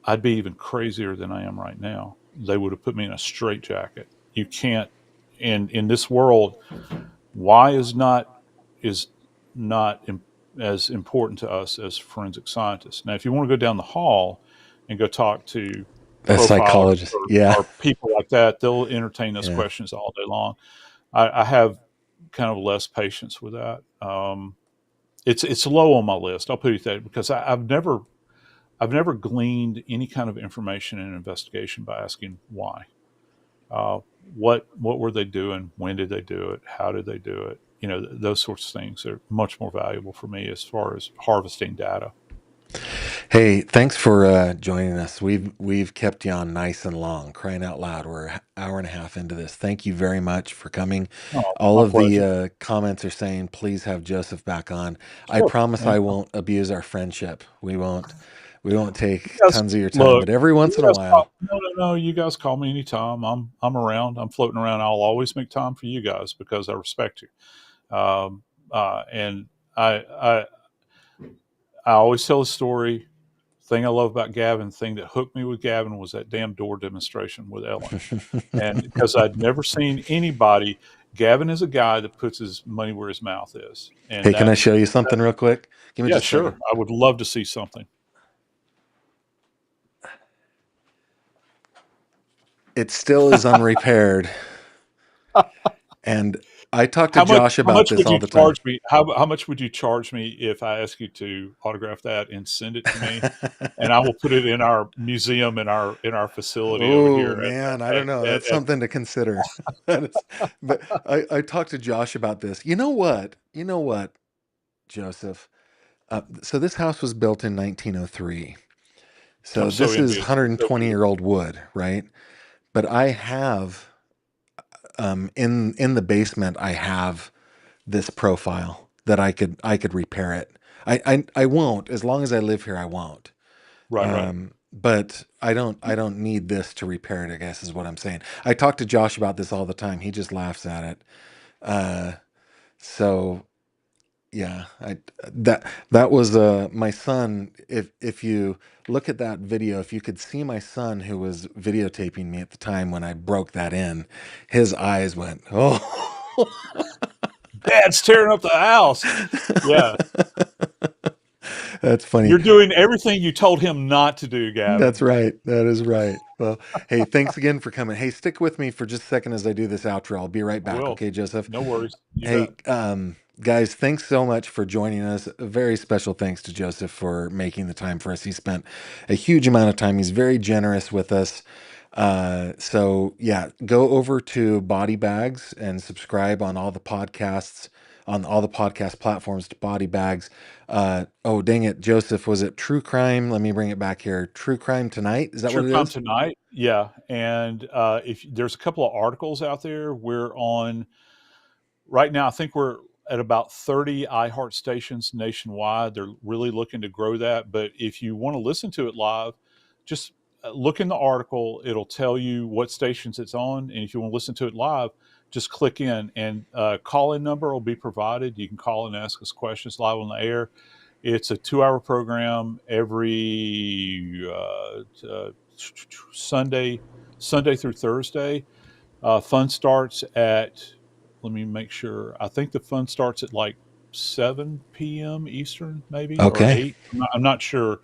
I'd be even crazier than I am right now. They would have put me in a straitjacket. You can't, in this world, why is not as important to us as forensic scientists. Now, if you want to go down the hall and go talk to A profilers psychologist. Yeah. or people like that, they'll entertain those Yeah. questions all day long. I have kind of less patience with that. It's low on my list. I'll put it that because I've never gleaned any kind of information in an investigation by asking why. Uh, what were they doing? When did they do it? How did they do it? Those sorts of things are much more valuable for me as far as harvesting data. Hey, thanks for joining us. We've kept you on nice and long. Crying out loud, we're an hour and a half into this. Thank you very much for coming. Oh, All my of the pleasure. comments are saying, please have Joseph back on. I Sure. promise I Anytime. won't abuse our friendship. We won't. We won't take You guys, tons of your time, look, but every once you in a guys while. call, no. You guys call me anytime. I'm around. I'm floating around. I'll always make time for you guys because I respect you. And I always tell a story. Thing I love about Gavin, thing that hooked me with Gavin was that damn door demonstration with Ellen. And because I'd never seen anybody, Gavin is a guy that puts his money where his mouth is. And Hey, can I show you something real quick? Give me yeah, just a second. sure. I would love to see something. It still is unrepaired. And I talk to How much, Josh how about much this would all you the time. charge me? How much would you charge me if I ask you to autograph that and send it to me? And I will put it in our museum in our facility over Oh here man, I don't know. That's at something to consider. That is, but I talked to Josh about this. You know what? You know what, Joseph? So this house was built in 1903. So I'm so this is envious. I'm so 120-year envious. old wood, right? But I have in the basement, I have this profile that I could repair it. I won't, as long as I live here. I won't. Right, right. But I don't need this to repair it, I guess is what I'm saying. I talk to Josh about this all the time. He just laughs at it. Uh, so yeah, that was my son. If you look at that video, if you could see my son who was videotaping me at the time when I broke that in, his eyes went, oh. Dad's tearing up the house. Yeah. That's funny. You're doing everything you told him not to do, That's Gavin. right. That is right. Well, hey, thanks again for coming. Hey, stick with me for just a second as I do this outro. I'll be right I back. will. Okay, Joseph? No worries. You bet. Hey, guys, thanks so much for joining us. A very special thanks to Joseph for making the time for us. He spent a huge amount of time. He's very generous with us. So yeah, go over to Body Bags and subscribe on all the podcasts, on all the podcast platforms to Body Bags. Oh, dang it, Joseph, was it True Crime? Let me bring it back here. True Crime Tonight? Is that what True it Crime is? Tonight. Yeah. And if there's a couple of articles out there, we're on right now. I think we're at about 30 iHeart stations nationwide. They're really looking to grow that. But if you want to listen to it live, just look in the article. It'll tell you what stations it's on. And if you want to listen to it live, just click in and call in number will be provided. You can call and ask us questions live on the air. It's a 2 hour program every Sunday, Sunday through Thursday. Fun starts at, let me make sure. I think the fun starts at like 7 p.m. Eastern, maybe, or Okay. 8. I'm not sure.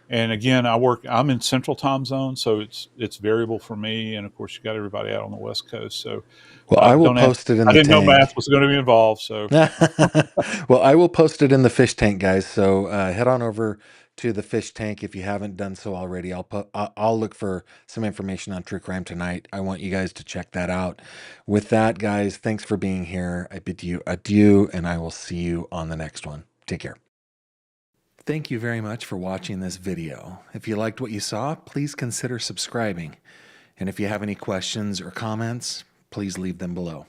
And again, I'm in Central Time Zone, so it's variable for me. And of course, you got everybody out on the West Coast. So Well, I will don't ask. post it in I the didn't know math tank. was going to be involved. So Well, I will post it in the fish tank, guys. So head on over to the fish tank if you haven't done so already. I'll look for some information on True Crime Tonight. I want you guys to check that out. With that, guys, thanks for being here. I bid you adieu, and I will see you on the next one. Take care. Thank you very much for watching this video. If you liked what you saw, please consider subscribing. And if you have any questions or comments, please leave them below.